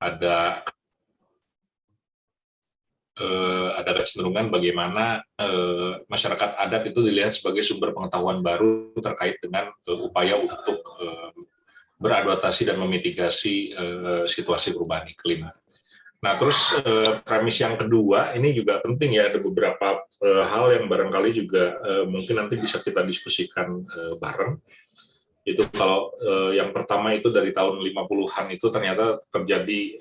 ada kecenderungan bagaimana masyarakat adat itu dilihat sebagai sumber pengetahuan baru terkait dengan upaya untuk beradaptasi dan memitigasi situasi perubahan iklim. Nah, terus premis yang kedua ini juga penting ya, ada beberapa hal yang barangkali juga mungkin nanti bisa kita diskusikan bareng. Itu kalau yang pertama itu dari tahun 50-an itu ternyata terjadi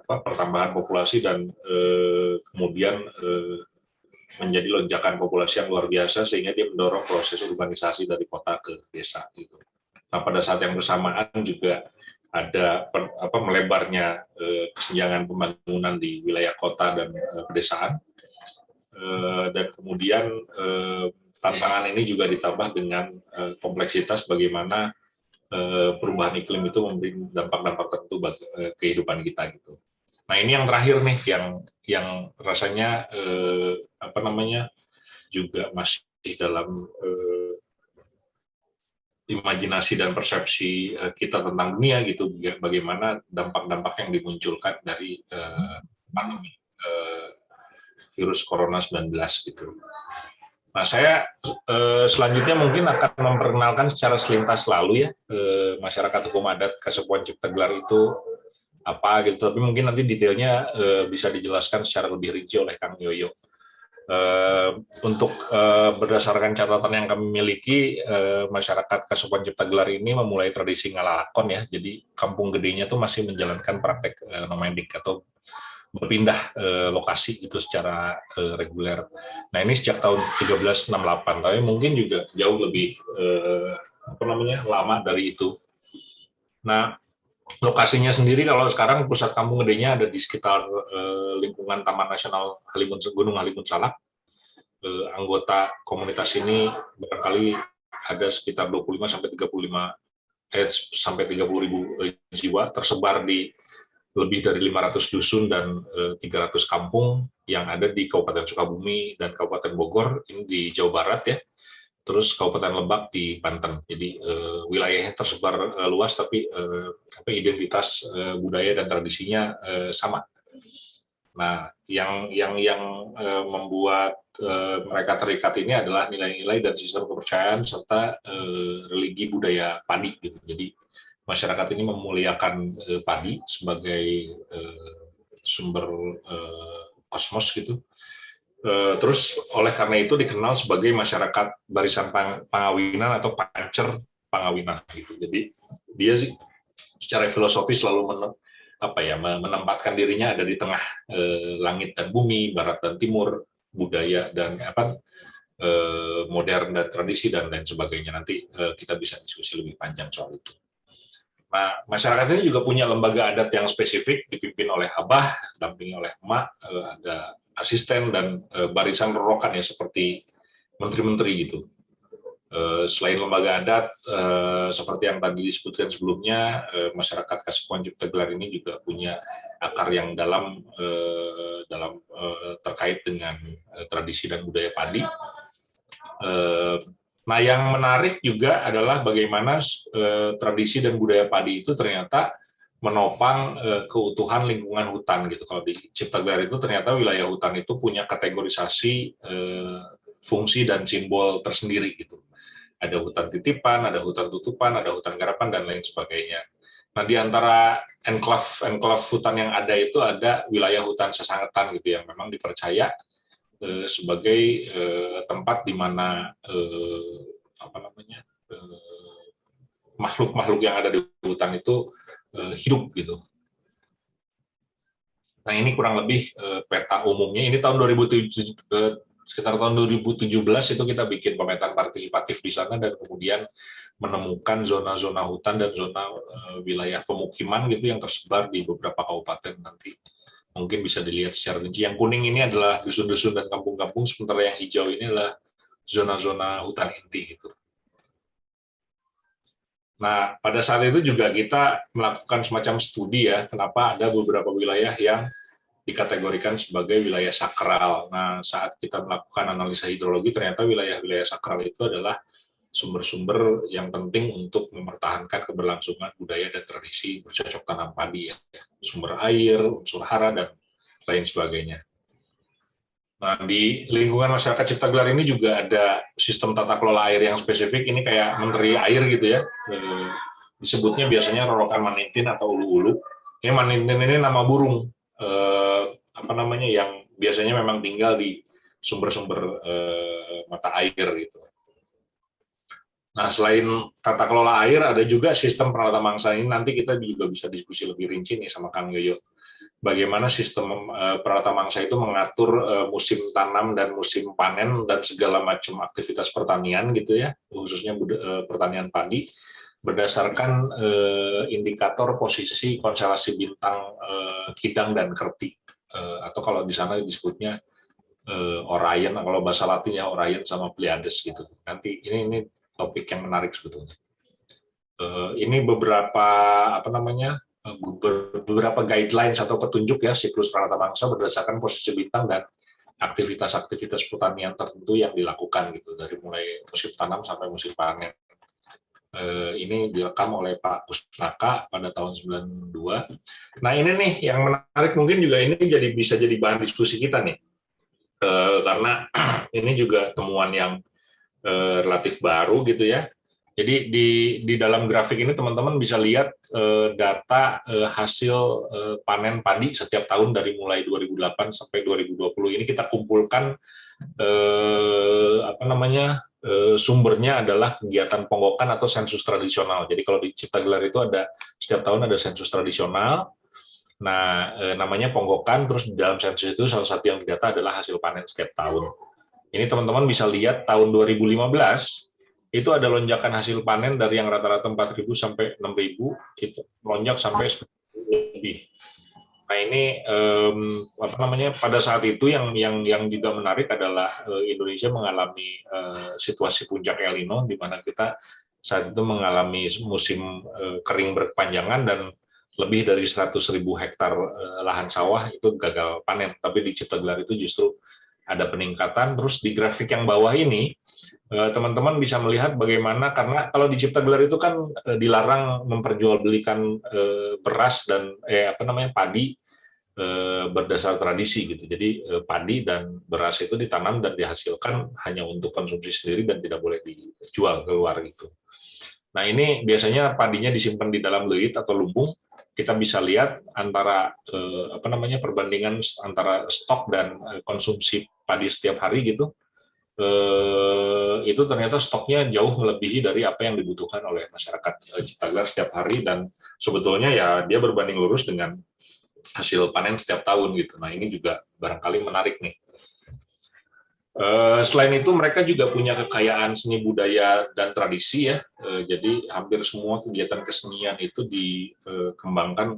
pertambahan populasi dan kemudian menjadi lonjakan populasi yang luar biasa sehingga dia mendorong proses urbanisasi dari kota ke desa gitu. Nah, pada saat yang bersamaan juga ada melebarnya kesenjangan pembangunan di wilayah kota dan pedesaan, dan kemudian tantangan ini juga ditambah dengan kompleksitas bagaimana perubahan iklim itu memberi dampak-dampak tertentu bagi kehidupan kita gitu. Nah, ini yang terakhir nih yang rasanya juga masih dalam imajinasi dan persepsi kita tentang dunia gitu, bagaimana dampak-dampak yang dimunculkan dari pandemi virus corona 19 gitu. Nah, saya selanjutnya mungkin akan memperkenalkan secara selintas lalu ya masyarakat hukum adat Kasepuhan Cipta Gelar itu apa gitu, tapi mungkin nanti detailnya bisa dijelaskan secara lebih rinci oleh Kang Yoyo. Untuk berdasarkan catatan yang kami miliki, masyarakat Kasepuhan Cipta Gelar ini memulai tradisi ngalalakon ya, jadi kampung gedenya tuh masih menjalankan praktek nomadik atau berpindah lokasi itu secara reguler. Nah, ini sejak tahun 1368, tapi mungkin juga jauh lebih lama dari itu. Nah, lokasinya sendiri kalau sekarang pusat kampung gedenya ada di sekitar lingkungan Taman Nasional Gunung Halimun Salak. Anggota komunitas ini barangkali ada sekitar 25 sampai 30 ribu jiwa tersebar di lebih dari 500 dusun dan 300 kampung yang ada di Kabupaten Sukabumi dan Kabupaten Bogor, ini di Jawa Barat ya, terus Kabupaten Lebak di Banten. Jadi wilayahnya tersebar luas, tapi identitas budaya dan tradisinya sama. Nah, yang membuat mereka terikat ini adalah nilai-nilai dan sistem kepercayaan serta religi budaya padi gitu. Jadi masyarakat ini memuliakan padi sebagai sumber kosmos gitu. Terus oleh karena itu dikenal sebagai masyarakat barisan pangawinan atau pancer pangawinan gitu. Jadi dia sih secara filosofis selalu menempatkan dirinya ada di tengah langit dan bumi, barat dan timur, budaya dan modern dan tradisi dan lain sebagainya. Nanti kita bisa diskusi lebih panjang soal itu. Nah, masyarakat ini juga punya lembaga adat yang spesifik, dipimpin oleh abah, dampingi oleh emak, ada asisten dan barisan rorokan ya seperti menteri-menteri gitu. Selain lembaga adat, seperti yang tadi disebutkan sebelumnya, masyarakat Kasepuhan Cipta Gelar ini juga punya akar yang dalam terkait dengan tradisi dan budaya padi. Nah, yang menarik juga adalah bagaimana tradisi dan budaya padi itu ternyata menopang keutuhan lingkungan hutan gitu. Kalau di Cipta Gelar itu ternyata wilayah hutan itu punya kategorisasi fungsi dan simbol tersendiri gitu. Ada hutan titipan, ada hutan tutupan, ada hutan garapan dan lain sebagainya. Nah, di antara enklave hutan yang ada itu ada wilayah hutan sesangetan gitu yang memang dipercaya sebagai tempat di mana makhluk-makhluk yang ada di hutan itu hidup gitu. Nah, ini kurang lebih peta umumnya. Ini tahun 2007, sekitar tahun 2017 itu kita bikin pemetaan partisipatif di sana dan kemudian menemukan zona-zona hutan dan zona wilayah pemukiman gitu yang tersebar di beberapa kabupaten. Nanti mungkin bisa dilihat secara rinci. Yang kuning ini adalah dusun-dusun dan kampung-kampung, sementara yang hijau ini adalah zona-zona hutan inti gitu. Nah, pada saat itu juga kita melakukan semacam studi ya, kenapa ada beberapa wilayah yang dikategorikan sebagai wilayah sakral. Nah, saat kita melakukan analisa hidrologi, ternyata wilayah-wilayah sakral itu adalah sumber-sumber yang penting untuk mempertahankan keberlangsungan budaya dan tradisi bercocok tanam padi ya. Sumber air, unsur hara, dan lain sebagainya. Nah, di lingkungan masyarakat Cipta Gelar ini juga ada sistem tata kelola air yang spesifik. Ini kayak menteri air gitu ya. Disebutnya biasanya rorokan manitin atau ulu-ulu. Ini manitin ini nama burung yang biasanya memang tinggal di sumber-sumber mata air gitu. Nah, selain tata kelola air, ada juga sistem peralatan mangsa. Ini nanti kita juga bisa diskusi lebih rinci nih sama Kang Yoyo. Bagaimana sistem peralatan mangsa itu mengatur musim tanam dan musim panen dan segala macam aktivitas pertanian gitu ya, khususnya pertanian padi, berdasarkan indikator posisi konstelasi bintang Kidang dan Kerti, atau kalau di sana disebutnya Orion, kalau bahasa Latinnya Orion sama Pleiades gitu. Nanti ini topik yang menarik sebetulnya. Ini beberapa beberapa guidelines atau petunjuk ya siklus peralatan mangsa berdasarkan posisi bintang dan aktivitas-aktivitas pertanian tertentu yang dilakukan gitu dari mulai musim tanam sampai musim panen. Ini direkam oleh Pak Kusnaka pada tahun 92. Nah, ini nih yang menarik, mungkin juga ini bisa jadi bahan diskusi kita nih. Karena ini juga temuan yang relatif baru gitu ya. Jadi di dalam grafik ini teman-teman bisa lihat data hasil panen padi setiap tahun dari mulai 2008 sampai 2020. Ini kita kumpulkan sumbernya adalah kegiatan ponggokan atau sensus tradisional. Jadi kalau di Cipta Gelar itu setiap tahun ada sensus tradisional. Nah, namanya ponggokan, terus di dalam sensus itu salah satu yang didata adalah hasil panen setiap tahun. Ini teman-teman bisa lihat tahun 2015 itu ada lonjakan hasil panen dari yang rata-rata 4.000 sampai 6.000, itu lonjak sampai 10.000 lebih. Nah, ini pada saat itu yang juga menarik adalah Indonesia mengalami situasi puncak El Nino, di mana kita saat itu mengalami musim kering berkepanjangan dan lebih dari 100.000 hektar lahan sawah itu gagal panen. Tapi di Cipta Gelar itu justru ada peningkatan. Terus di grafik yang bawah ini teman-teman bisa melihat bagaimana, karena kalau di Cipta Gelar itu kan dilarang memperjualbelikan beras dan padi berdasar tradisi gitu. Jadi padi dan beras itu ditanam dan dihasilkan hanya untuk konsumsi sendiri dan tidak boleh dijual keluar gitu. Nah, ini biasanya padinya disimpan di dalam leuit atau lumbung. Kita bisa lihat antara perbandingan antara stok dan konsumsi padi setiap hari gitu. Itu ternyata stoknya jauh melebihi dari apa yang dibutuhkan oleh masyarakat Cipta Gelar setiap hari, dan sebetulnya ya dia berbanding lurus dengan hasil panen setiap tahun gitu. Nah, ini juga barangkali menarik nih. Selain itu mereka juga punya kekayaan seni budaya dan tradisi ya. Jadi hampir semua kegiatan kesenian itu dikembangkan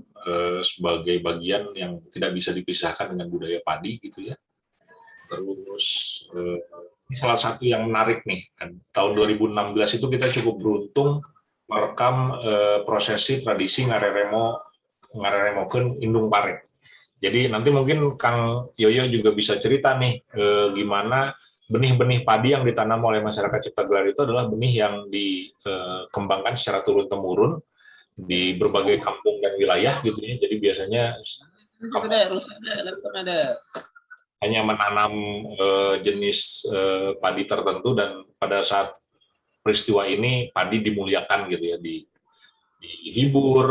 sebagai bagian yang tidak bisa dipisahkan dengan budaya padi gitu ya. Terus ini salah satu yang menarik nih, tahun 2016 itu kita cukup beruntung merekam prosesi tradisi ngareremokeun Indung Pare. Jadi nanti mungkin Kang Yoyo juga bisa cerita nih gimana benih-benih padi yang ditanam oleh masyarakat Cipta Gelar itu adalah benih yang dikembangkan secara turun-temurun di berbagai kampung dan wilayah gitu ya. Jadi biasanya hanya menanam jenis padi tertentu, dan pada saat peristiwa ini padi dimuliakan gitu ya, dihibur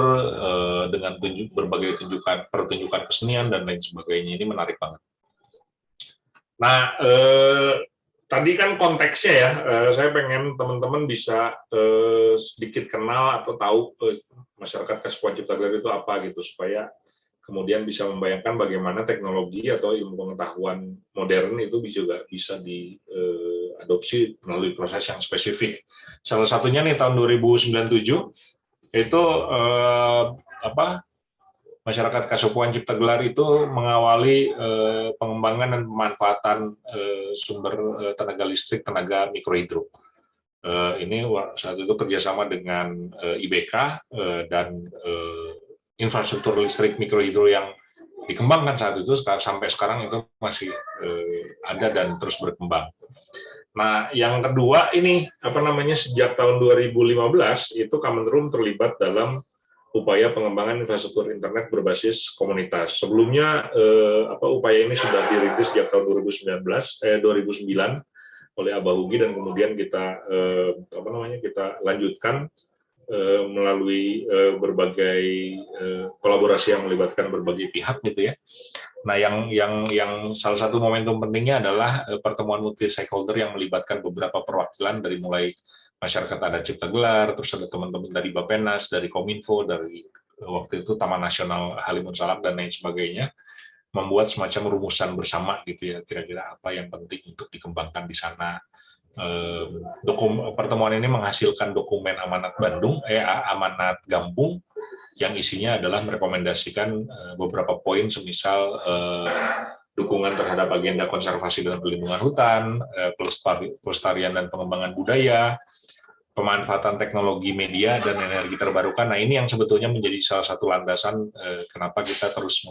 dengan berbagai pertunjukan kesenian dan lain sebagainya. Ini menarik banget. Nah, tadi kan konteksnya ya, saya pengen teman-teman bisa sedikit kenal atau tahu masyarakat Kasepuhan Cipta Gelar itu apa gitu, supaya kemudian bisa membayangkan bagaimana teknologi atau ilmu pengetahuan modern itu juga bisa diadopsi melalui proses yang spesifik. Salah satunya nih tahun 2097 itu masyarakat Kasepuhan Cipta Gelar itu mengawali pengembangan dan pemanfaatan sumber tenaga listrik, tenaga mikrohidro. Ini saat itu kerjasama dengan IBK dan infrastruktur listrik mikrohidro yang dikembangkan saat itu sampai sekarang itu masih ada dan terus berkembang. Nah, yang kedua ini apa namanya, sejak tahun 2015 itu Kementerian terlibat dalam upaya pengembangan infrastruktur internet berbasis komunitas. Sebelumnya upaya ini sudah dirintis sejak tahun 2009 oleh Abah Ugi, dan kemudian kita kita lanjutkan melalui berbagai kolaborasi yang melibatkan berbagai pihak gitu ya. Nah, yang salah satu momentum pentingnya adalah pertemuan multi stakeholder yang melibatkan beberapa perwakilan dari mulai masyarakat adat Cipta Gelar, terus ada teman-teman dari Bappenas, dari Kominfo, dari waktu itu Taman Nasional Halimun Salak dan lain sebagainya, membuat semacam rumusan bersama gitu ya, kira-kira apa yang penting untuk dikembangkan di sana. Pertemuan ini menghasilkan dokumen amanat amanat Gampung yang isinya adalah merekomendasikan beberapa poin, semisal dukungan terhadap agenda konservasi dan perlindungan hutan, pelestarian dan pengembangan budaya, pemanfaatan teknologi media dan energi terbarukan. Nah, ini yang sebetulnya menjadi salah satu landasan kenapa kita terus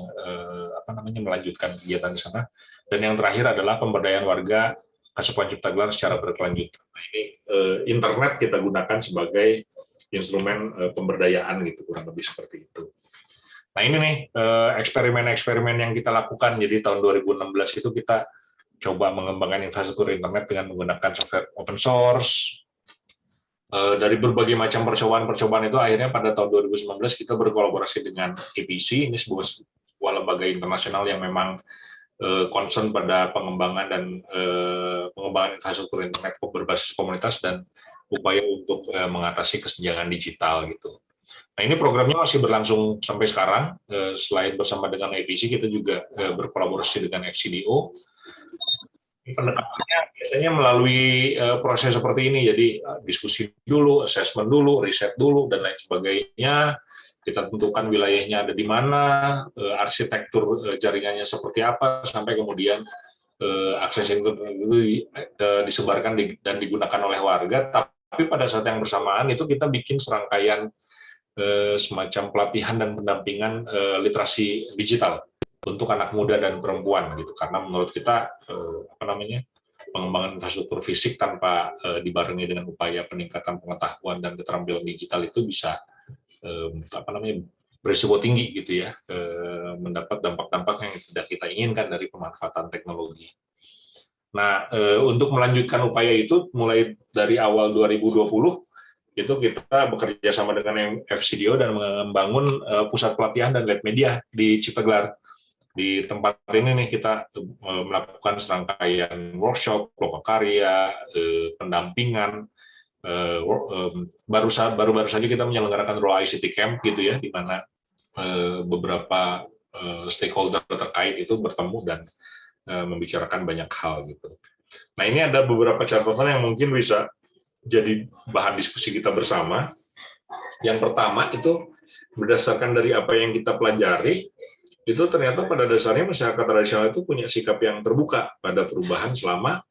melanjutkan kegiatan di sana. Dan yang terakhir adalah pemberdayaan warga Kasepuan Cipta Gelar secara berkelanjutan. Nah, ini internet kita gunakan sebagai instrumen pemberdayaan gitu, kurang lebih seperti itu. Nah, ini nih eksperimen-eksperimen yang kita lakukan. Jadi tahun 2016 itu kita coba mengembangkan infrastruktur internet dengan menggunakan software open source. Dari berbagai macam percobaan itu akhirnya pada tahun 2019 kita berkolaborasi dengan APC, ini sebuah lembaga internasional yang memang concern pada pengembangan dan pengembangan infrastruktur internet berbasis komunitas dan upaya untuk mengatasi kesenjangan digital gitu. Nah, ini programnya masih berlangsung sampai sekarang. Selain bersama dengan APC, kita juga berkolaborasi dengan FCDO. Pendekatannya biasanya melalui proses seperti ini, jadi diskusi dulu, assessment dulu, riset dulu, dan lain sebagainya. Kita tentukan wilayahnya ada di mana, arsitektur jaringannya seperti apa, sampai kemudian akses internet itu disebarkan dan digunakan oleh warga. Tapi pada saat yang bersamaan itu kita bikin serangkaian semacam pelatihan dan pendampingan literasi digital untuk anak muda dan perempuan gitu, karena menurut kita pengembangan infrastruktur fisik tanpa dibarengi dengan upaya peningkatan pengetahuan dan keterampilan digital itu bisa berisiko tinggi gitu ya, mendapat dampak-dampak yang tidak kita inginkan dari pemanfaatan teknologi. Nah, untuk melanjutkan upaya itu mulai dari awal 2020 itu kita bekerja sama dengan FCDO dan membangun pusat pelatihan dan lab media di Cipta Gelar. Di tempat ini nih kita melakukan serangkaian workshop, lokakarya, pendampingan. Baru saja kita menyelenggarakan Rural ICT Camp gitu ya, di mana beberapa stakeholder terkait itu bertemu dan membicarakan banyak hal gitu. Nah, ini ada beberapa catatan yang mungkin bisa jadi bahan diskusi kita bersama. Yang pertama itu berdasarkan dari apa yang kita pelajari, itu ternyata pada dasarnya masyarakat tradisional itu punya sikap yang terbuka pada perubahan selama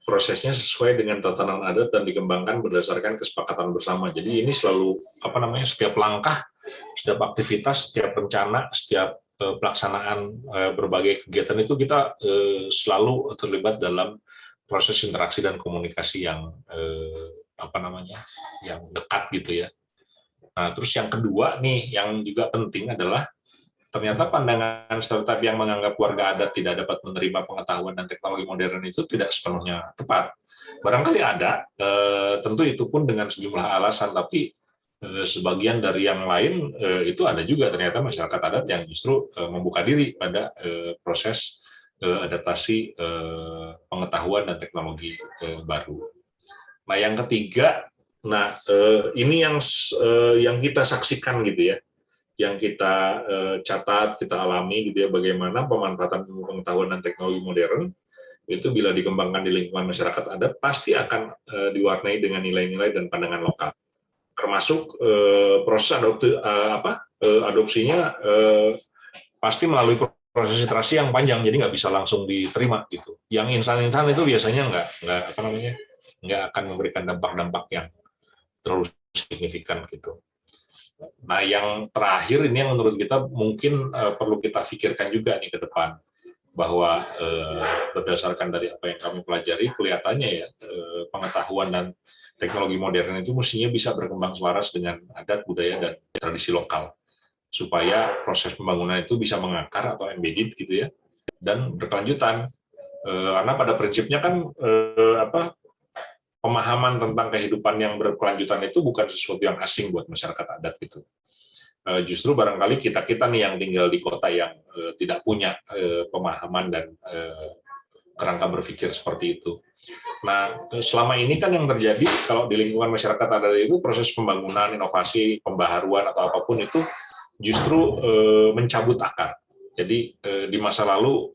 prosesnya sesuai dengan tatanan adat dan dikembangkan berdasarkan kesepakatan bersama. Jadi ini selalu setiap langkah, setiap aktivitas, setiap rencana, setiap pelaksanaan berbagai kegiatan itu kita selalu terlibat dalam proses interaksi dan komunikasi yang yang dekat gitu ya. Nah, terus yang kedua nih yang juga penting adalah ternyata pandangan stereotip yang menganggap warga adat tidak dapat menerima pengetahuan dan teknologi modern itu tidak sepenuhnya tepat. Barangkali ada, tentu itu pun dengan sejumlah alasan, tapi sebagian dari yang lain itu ada juga ternyata masyarakat adat yang justru membuka diri pada proses adaptasi pengetahuan dan teknologi baru. Nah, yang ketiga, ini yang kita saksikan gitu ya, yang kita catat, kita alami gitu ya, bagaimana pemanfaatan pengetahuan dan teknologi modern itu bila dikembangkan di lingkungan masyarakat adat pasti akan diwarnai dengan nilai-nilai dan pandangan lokal, termasuk proses adopsinya pasti melalui proses iterasi yang panjang, jadi nggak bisa langsung diterima gitu. Yang instan-instan itu biasanya nggak akan memberikan dampak-dampak yang terlalu signifikan gitu. Nah, yang terakhir ini yang menurut kita mungkin perlu kita pikirkan juga nih ke depan, bahwa berdasarkan dari apa yang kami pelajari kelihatannya ya pengetahuan dan teknologi modern itu mestinya bisa berkembang selaras dengan adat, budaya, dan tradisi lokal supaya proses pembangunan itu bisa mengakar atau embedded gitu ya dan berkelanjutan. Karena pada prinsipnya kan pemahaman tentang kehidupan yang berkelanjutan itu bukan sesuatu yang asing buat masyarakat adat gitu. Justru barangkali kita nih yang tinggal di kota yang tidak punya pemahaman dan kerangka berpikir seperti itu. Nah, selama ini kan yang terjadi kalau di lingkungan masyarakat adat itu proses pembangunan, inovasi, pembaharuan atau apapun itu justru mencabut akar. Jadi di masa lalu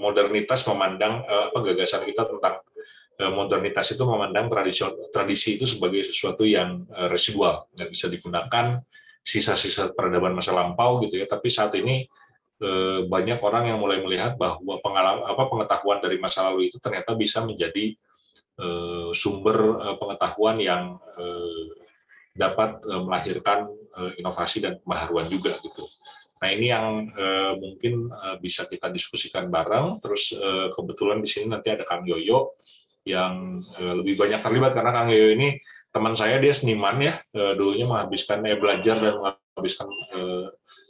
modernitas memandang gagasan kita tentang modernitas itu memandang tradisi itu sebagai sesuatu yang residual, nggak bisa digunakan, sisa-sisa peradaban masa lampau gitu ya. Tapi saat ini banyak orang yang mulai melihat bahwa pengetahuan dari masa lalu itu ternyata bisa menjadi sumber pengetahuan yang dapat melahirkan inovasi dan pembaharuan juga gitu. Nah ini yang mungkin bisa kita diskusikan bareng. Terus kebetulan di sini nanti ada Kang Yoyo yang lebih banyak terlibat karena Kang Yoyo ini teman saya, dia seniman ya, dulunya menghabiskan belajar dan menghabiskan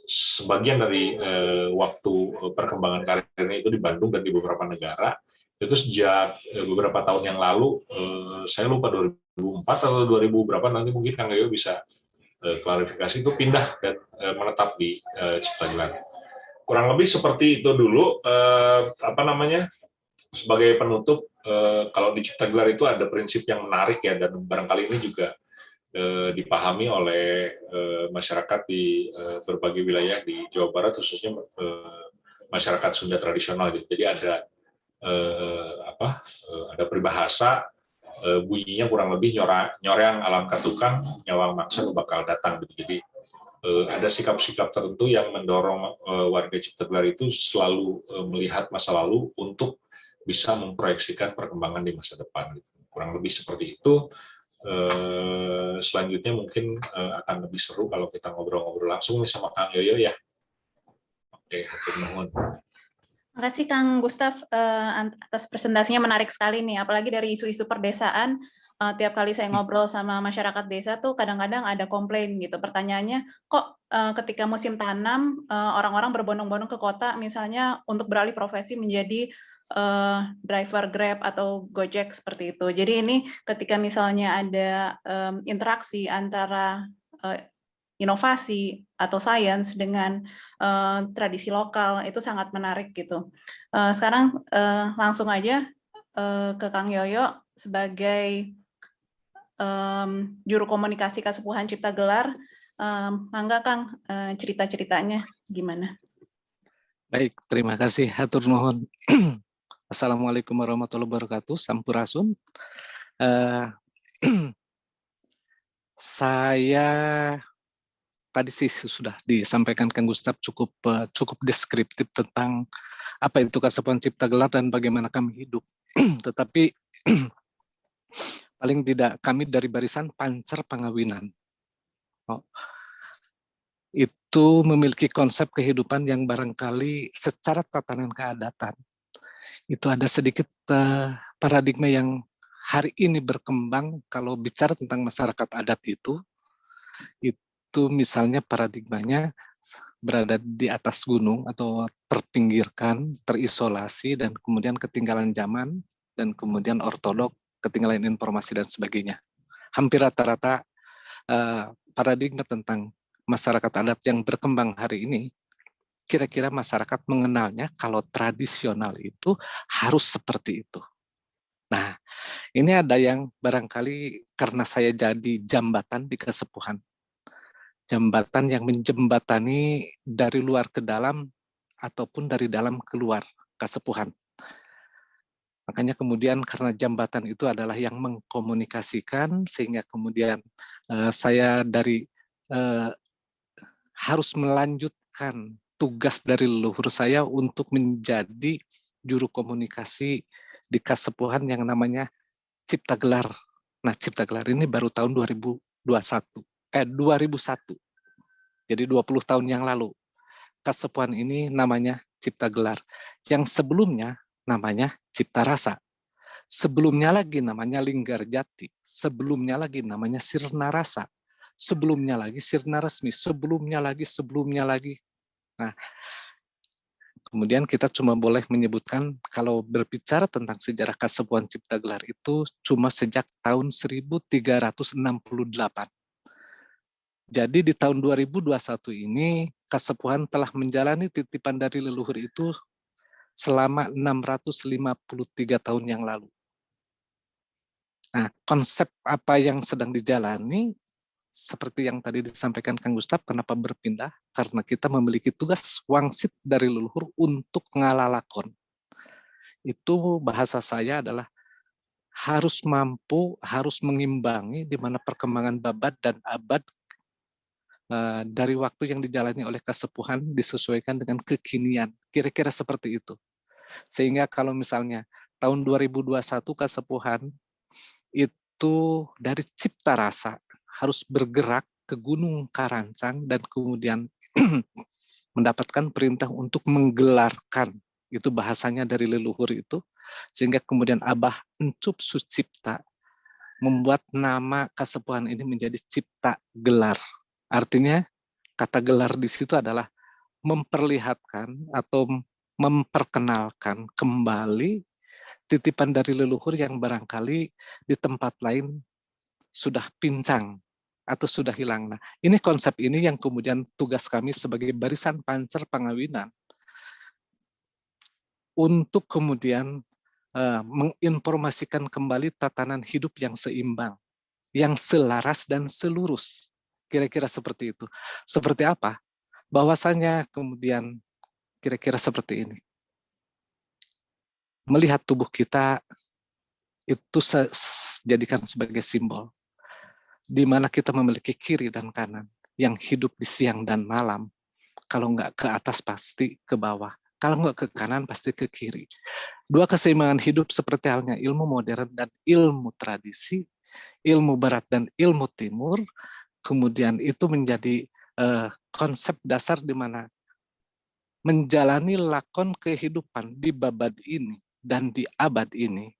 sebagian dari waktu perkembangan karirnya itu di Bandung dan di beberapa negara. Itu sejak beberapa tahun yang lalu, saya lupa 2004 atau 2000 berapa, nanti mungkin Kang Yoyo bisa klarifikasi, itu pindah dan menetap di Ciptagelar. Kurang lebih seperti itu dulu. Sebagai penutup, kalau di Ciptagelar itu ada prinsip yang menarik ya, dan barangkali ini juga dipahami oleh masyarakat di berbagai wilayah di Jawa Barat, khususnya masyarakat Sunda tradisional gitu. Jadi ada peribahasa bunyinya kurang lebih nyorang alam katukan, nyawang mangsa bakal datang gitu. Jadi ada sikap-sikap tertentu yang mendorong warga Ciptagelar itu selalu melihat masa lalu untuk bisa memproyeksikan perkembangan di masa depan. Gitu. Kurang lebih seperti itu. Selanjutnya mungkin akan lebih seru kalau kita ngobrol-ngobrol langsung nih sama Kang Yoyo ya. Oke, hatur nuhun. Terima kasih Kang Gustaf atas presentasinya, menarik sekali nih, apalagi dari isu-isu perdesaan. Tiap kali saya ngobrol sama masyarakat desa tuh kadang-kadang ada komplain gitu. Pertanyaannya, kok ketika musim tanam orang-orang berbondong-bondong ke kota misalnya untuk beralih profesi menjadi driver Grab atau Gojek seperti itu. Jadi ini ketika misalnya ada interaksi antara inovasi atau sains dengan tradisi lokal, itu sangat menarik gitu. Sekarang langsung aja ke Kang Yoyo sebagai juru komunikasi Kasepuhan Ciptagelar. Mangga Kang, cerita-ceritanya gimana? Baik, terima kasih. Hatur nuhun. Assalamualaikum warahmatullahi wabarakatuh. Sampurasun. Saya tadi sih sudah disampaikan Kang Gustaf cukup deskriptif tentang apa itu Kasepuhan Ciptagelar dan bagaimana kami hidup. Tetapi paling tidak kami dari barisan Pancer Pangawinan. Itu memiliki konsep kehidupan yang barangkali secara tatanan keadatan itu ada sedikit paradigma yang hari ini berkembang. Kalau bicara tentang masyarakat adat itu misalnya paradigmanya berada di atas gunung atau terpinggirkan, terisolasi, dan kemudian ketinggalan zaman, dan kemudian ortodok, ketinggalan informasi dan sebagainya. Hampir rata-rata paradigma tentang masyarakat adat yang berkembang hari ini, kira-kira masyarakat mengenalnya kalau tradisional itu harus seperti itu. Nah, ini ada yang barangkali karena saya jadi jambatan di Kasepuhan. Jambatan yang menjembatani dari luar ke dalam ataupun dari dalam keluar Kasepuhan. Makanya kemudian karena jambatan itu adalah yang mengkomunikasikan, sehingga kemudian saya harus melanjutkan tugas dari leluhur saya untuk menjadi juru komunikasi di Kasepuhan yang namanya Ciptagelar. Nah, Ciptagelar ini baru tahun 2001. Jadi 20 tahun yang lalu. Kasepuhan ini namanya Cipta Gelar. Yang sebelumnya namanya Cipta Rasa. Sebelumnya lagi namanya Linggarjati. Sebelumnya lagi namanya Sirna Rasa. Sebelumnya lagi Sirna Resmi. Sebelumnya lagi. Nah, kemudian kita cuma boleh menyebutkan kalau berbicara tentang sejarah Kasepuhan Cipta Gelar itu cuma sejak tahun 1368. Jadi di tahun 2021 ini Kasepuhan telah menjalani titipan dari leluhur itu selama 653 tahun yang lalu. Nah, konsep apa yang sedang dijalani, seperti yang tadi disampaikan Kang Gustaf, kenapa berpindah? Karena kita memiliki tugas wangsit dari leluhur untuk ngalalakon. Itu bahasa saya adalah harus mampu, harus mengimbangi di mana perkembangan babad dan abad dari waktu yang dijalani oleh Kasepuhan disesuaikan dengan kekinian. Kira-kira seperti itu. Sehingga kalau misalnya tahun 2021 Kasepuhan itu dari Cipta Rasa harus bergerak ke Gunung Karancang dan kemudian mendapatkan perintah untuk menggelarkan, itu bahasanya dari leluhur itu, sehingga kemudian Abah Encup Sucipta membuat nama Kasepuhan ini menjadi Cipta Gelar. Artinya kata gelar di situ adalah memperlihatkan atau memperkenalkan kembali titipan dari leluhur yang barangkali di tempat lain sudah pincang atau sudah hilang. Nah, ini konsep ini yang kemudian tugas kami sebagai barisan pancer pangawinan untuk kemudian menginformasikan kembali tatanan hidup yang seimbang, yang selaras dan selurus. Kira-kira seperti itu. Seperti apa? Bahwasanya kemudian kira-kira seperti ini. Melihat tubuh kita itu jadikan sebagai simbol, di mana kita memiliki kiri dan kanan, yang hidup di siang dan malam. Kalau nggak ke atas pasti ke bawah, kalau nggak ke kanan pasti ke kiri. Dua keseimbangan hidup seperti halnya ilmu modern dan ilmu tradisi, ilmu barat dan ilmu timur, kemudian itu menjadi konsep dasar di mana menjalani lakon kehidupan di babad ini dan di abad ini,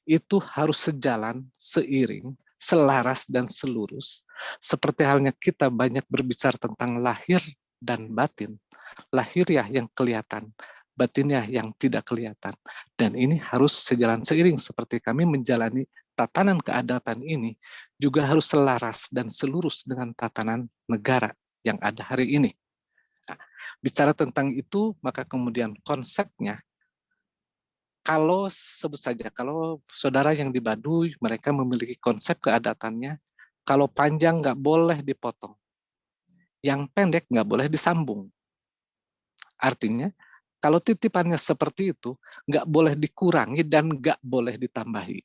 itu harus sejalan, seiring, selaras, dan selurus. Seperti halnya kita banyak berbicara tentang lahir dan batin. Lahiriah yang kelihatan, batinnya yang tidak kelihatan. Dan ini harus sejalan seiring seperti kami menjalani tatanan keadatan ini, juga harus selaras dan selurus dengan tatanan negara yang ada hari ini. Nah, bicara tentang itu, maka kemudian konsepnya, kalau sebut saja, kalau saudara yang di Baduy, mereka memiliki konsep keadatannya, kalau panjang nggak boleh dipotong, yang pendek nggak boleh disambung. Artinya, kalau titipannya seperti itu, nggak boleh dikurangi dan nggak boleh ditambahi.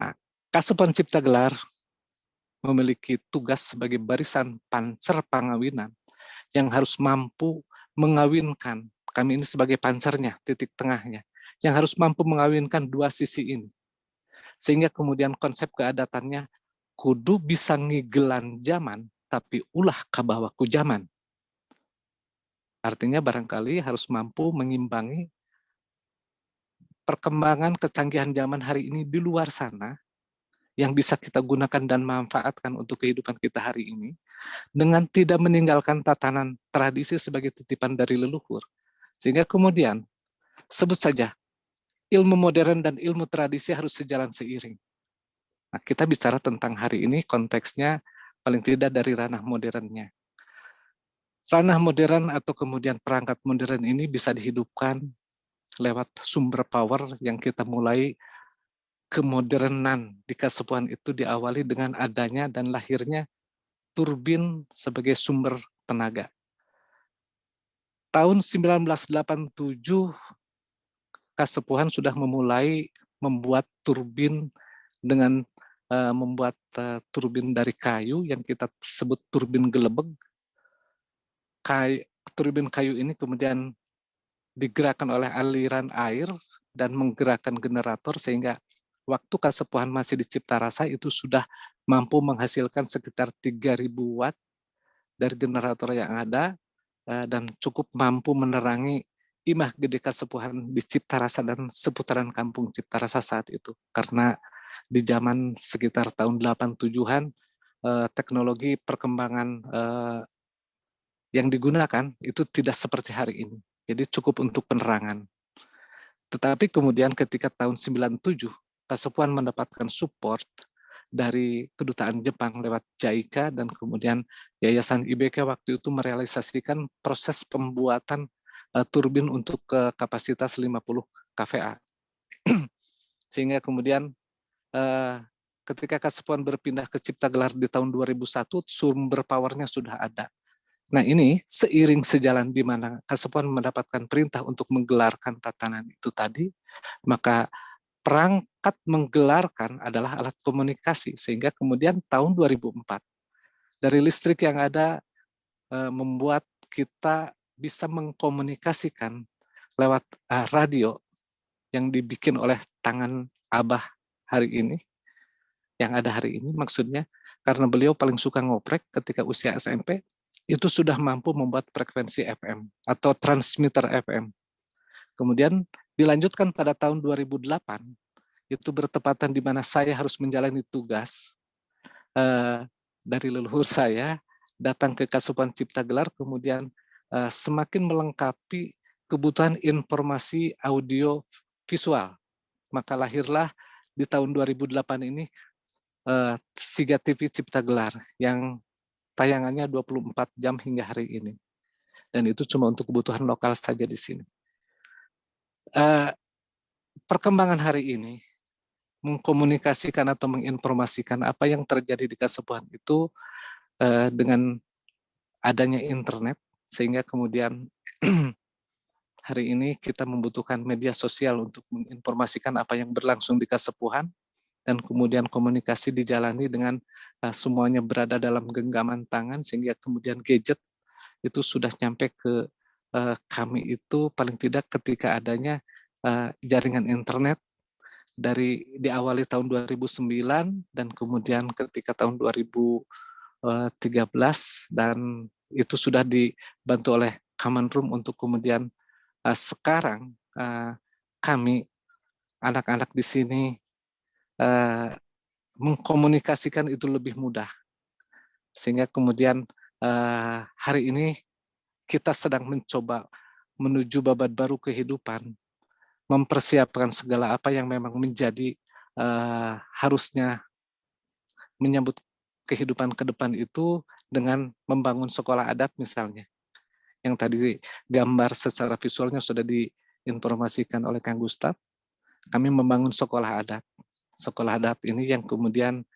Nah, Kasepuhan Cipta Gelar memiliki tugas sebagai barisan pancer pangawinan yang harus mampu mengawinkan, kami ini sebagai pancernya, titik tengahnya, yang harus mampu mengawinkan dua sisi ini. Sehingga kemudian konsep keadatannya kudu bisa ngigelan zaman, tapi ulah kabawa ku zaman. Artinya barangkali harus mampu mengimbangi perkembangan kecanggihan zaman hari ini di luar sana, yang bisa kita gunakan dan manfaatkan untuk kehidupan kita hari ini, dengan tidak meninggalkan tatanan tradisi sebagai titipan dari leluhur. Sehingga kemudian, sebut saja, ilmu modern dan ilmu tradisi harus sejalan seiring. Nah, kita bicara tentang hari ini konteksnya paling tidak dari ranah modernnya. Ranah modern atau kemudian perangkat modern ini bisa dihidupkan lewat sumber power yang kita mulai kemodernan di Kasepuhan itu diawali dengan adanya dan lahirnya turbin sebagai sumber tenaga. Tahun 1987 Kasepuhan sudah memulai membuat turbin dengan membuat turbin dari kayu yang kita sebut turbin gelebeg. Turbin kayu ini kemudian digerakkan oleh aliran air dan menggerakkan generator sehingga waktu Kasepuhan masih di Cipta Rasa itu sudah mampu menghasilkan sekitar 3.000 watt dari generator yang ada, dan cukup mampu menerangi imah gede Kasepuhan di Cipta Rasa dan seputaran kampung Cipta Rasa saat itu. Karena di zaman sekitar tahun 87-an, teknologi perkembangan yang digunakan itu tidak seperti hari ini. Jadi cukup untuk penerangan. Tetapi kemudian ketika tahun 97, Kasepuhan mendapatkan support dari kedutaan Jepang lewat JICA dan kemudian Yayasan IBK waktu itu merealisasikan proses pembuatan turbin untuk kapasitas 50 kVA. Sehingga kemudian ketika Kasepuhan berpindah ke Cipta Gelar di tahun 2001, sumber powernya sudah ada. Nah ini seiring sejalan di mana Kasepuhan mendapatkan perintah untuk menggelarkan tatanan itu tadi, maka perangkat menggelarkan adalah alat komunikasi, sehingga kemudian tahun 2004 dari listrik yang ada membuat kita bisa mengkomunikasikan lewat radio yang dibikin oleh tangan Abah hari ini, yang ada hari ini maksudnya, karena beliau paling suka ngoprek ketika usia SMP, itu sudah mampu membuat frekuensi FM atau transmitter FM. Kemudian dilanjutkan pada tahun 2008, itu bertepatan di mana saya harus menjalani tugas dari leluhur saya, datang ke Kasepuhan Cipta Gelar, kemudian semakin melengkapi kebutuhan informasi audio visual. Maka lahirlah di tahun 2008 ini Siga TV Cipta Gelar yang tayangannya 24 jam hingga hari ini. Dan itu cuma untuk kebutuhan lokal saja di sini. Perkembangan hari ini mengkomunikasikan atau menginformasikan apa yang terjadi di Kasepuhan itu dengan adanya internet, sehingga kemudian hari ini kita membutuhkan media sosial untuk menginformasikan apa yang berlangsung di Kasepuhan, dan kemudian komunikasi dijalani dengan semuanya berada dalam genggaman tangan, sehingga kemudian gadget itu sudah nyampe ke kami itu paling tidak ketika adanya jaringan internet dari diawali tahun 2009 dan kemudian ketika tahun 2013 dan itu sudah dibantu oleh Common Room untuk kemudian sekarang kami anak-anak di sini mengkomunikasikan itu lebih mudah, sehingga kemudian hari ini kita sedang mencoba menuju babak baru kehidupan, mempersiapkan segala apa yang memang menjadi harusnya menyambut kehidupan ke depan itu dengan membangun sekolah adat misalnya, yang tadi gambar secara visualnya sudah diinformasikan oleh Kang Gustaf. Kami membangun sekolah adat. Sekolah adat ini yang kemudian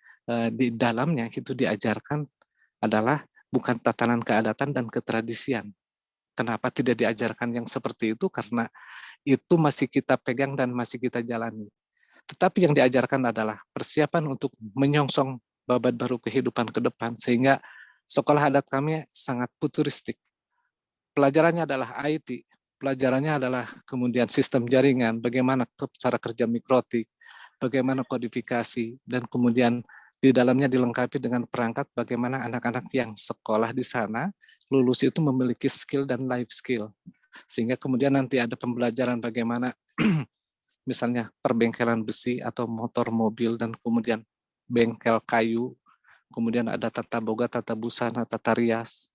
di dalamnya itu diajarkan adalah bukan tatanan keadatan dan ketradisian. Kenapa tidak diajarkan yang seperti itu? Karena itu masih kita pegang dan masih kita jalani. Tetapi yang diajarkan adalah persiapan untuk menyongsong babak baru kehidupan ke depan, sehingga sekolah adat kami sangat futuristik. Pelajarannya adalah IT, pelajarannya adalah kemudian sistem jaringan, bagaimana cara kerja mikrotik, bagaimana kodifikasi, dan kemudian di dalamnya dilengkapi dengan perangkat bagaimana anak-anak yang sekolah di sana lulus itu memiliki skill dan life skill. Sehingga kemudian nanti ada pembelajaran bagaimana misalnya perbengkelan besi atau motor mobil, dan kemudian bengkel kayu, kemudian ada tata boga, tata busana, tata rias,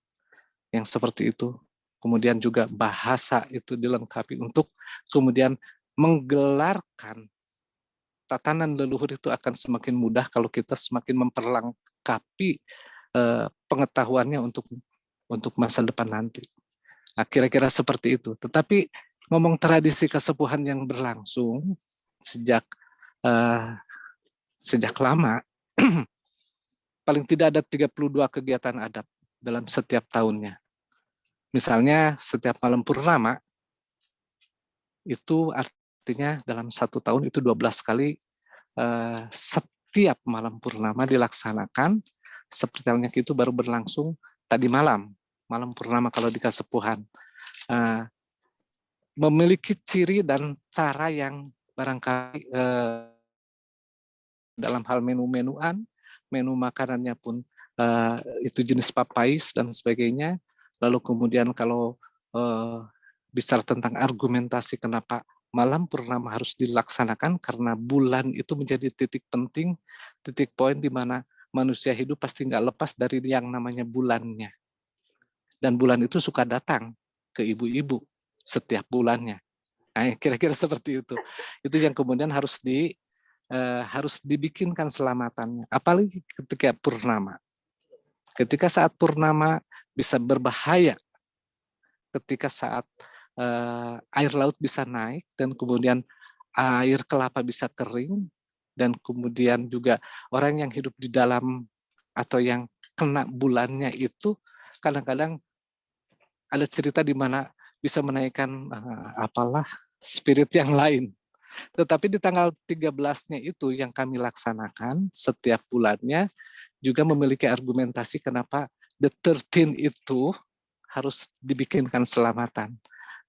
yang seperti itu. Kemudian juga bahasa itu dilengkapi untuk kemudian menggelarkan tatanan leluhur itu akan semakin mudah kalau kita semakin memperlengkapi pengetahuannya untuk masa depan nanti. Nah, kira-kira seperti itu. Tetapi ngomong tradisi Kasepuhan yang berlangsung sejak lama, paling tidak ada 32 kegiatan adat dalam setiap tahunnya. Misalnya setiap malam purnama, itu artinya dalam 1 tahun itu 12 kali setiap malam purnama dilaksanakan. Seperti halnya itu baru berlangsung tadi malam purnama kalau di Kasepuhan. Memiliki ciri dan cara yang barangkali dalam hal menu makanannya pun itu jenis papais dan sebagainya, Lalu kemudian kalau bicara tentang argumentasi kenapa malam purnama harus dilaksanakan, karena bulan itu menjadi titik penting, titik poin di mana manusia hidup pasti nggak lepas dari yang namanya bulannya. Dan bulan itu suka datang ke ibu-ibu setiap bulannya. Nah, kira-kira seperti itu. Itu yang kemudian harus dibikinkan selamatannya. Apalagi ketika purnama. Ketika saat purnama bisa berbahaya. Ketika saat air laut bisa naik dan kemudian air kelapa bisa kering, dan kemudian juga orang yang hidup di dalam atau yang kena bulannya itu kadang-kadang ada cerita di mana bisa menaikkan apalah spirit yang lain. Tetapi di tanggal 13-nya itu yang kami laksanakan setiap bulannya juga memiliki argumentasi kenapa the 13 itu harus dibikinkan selamatan.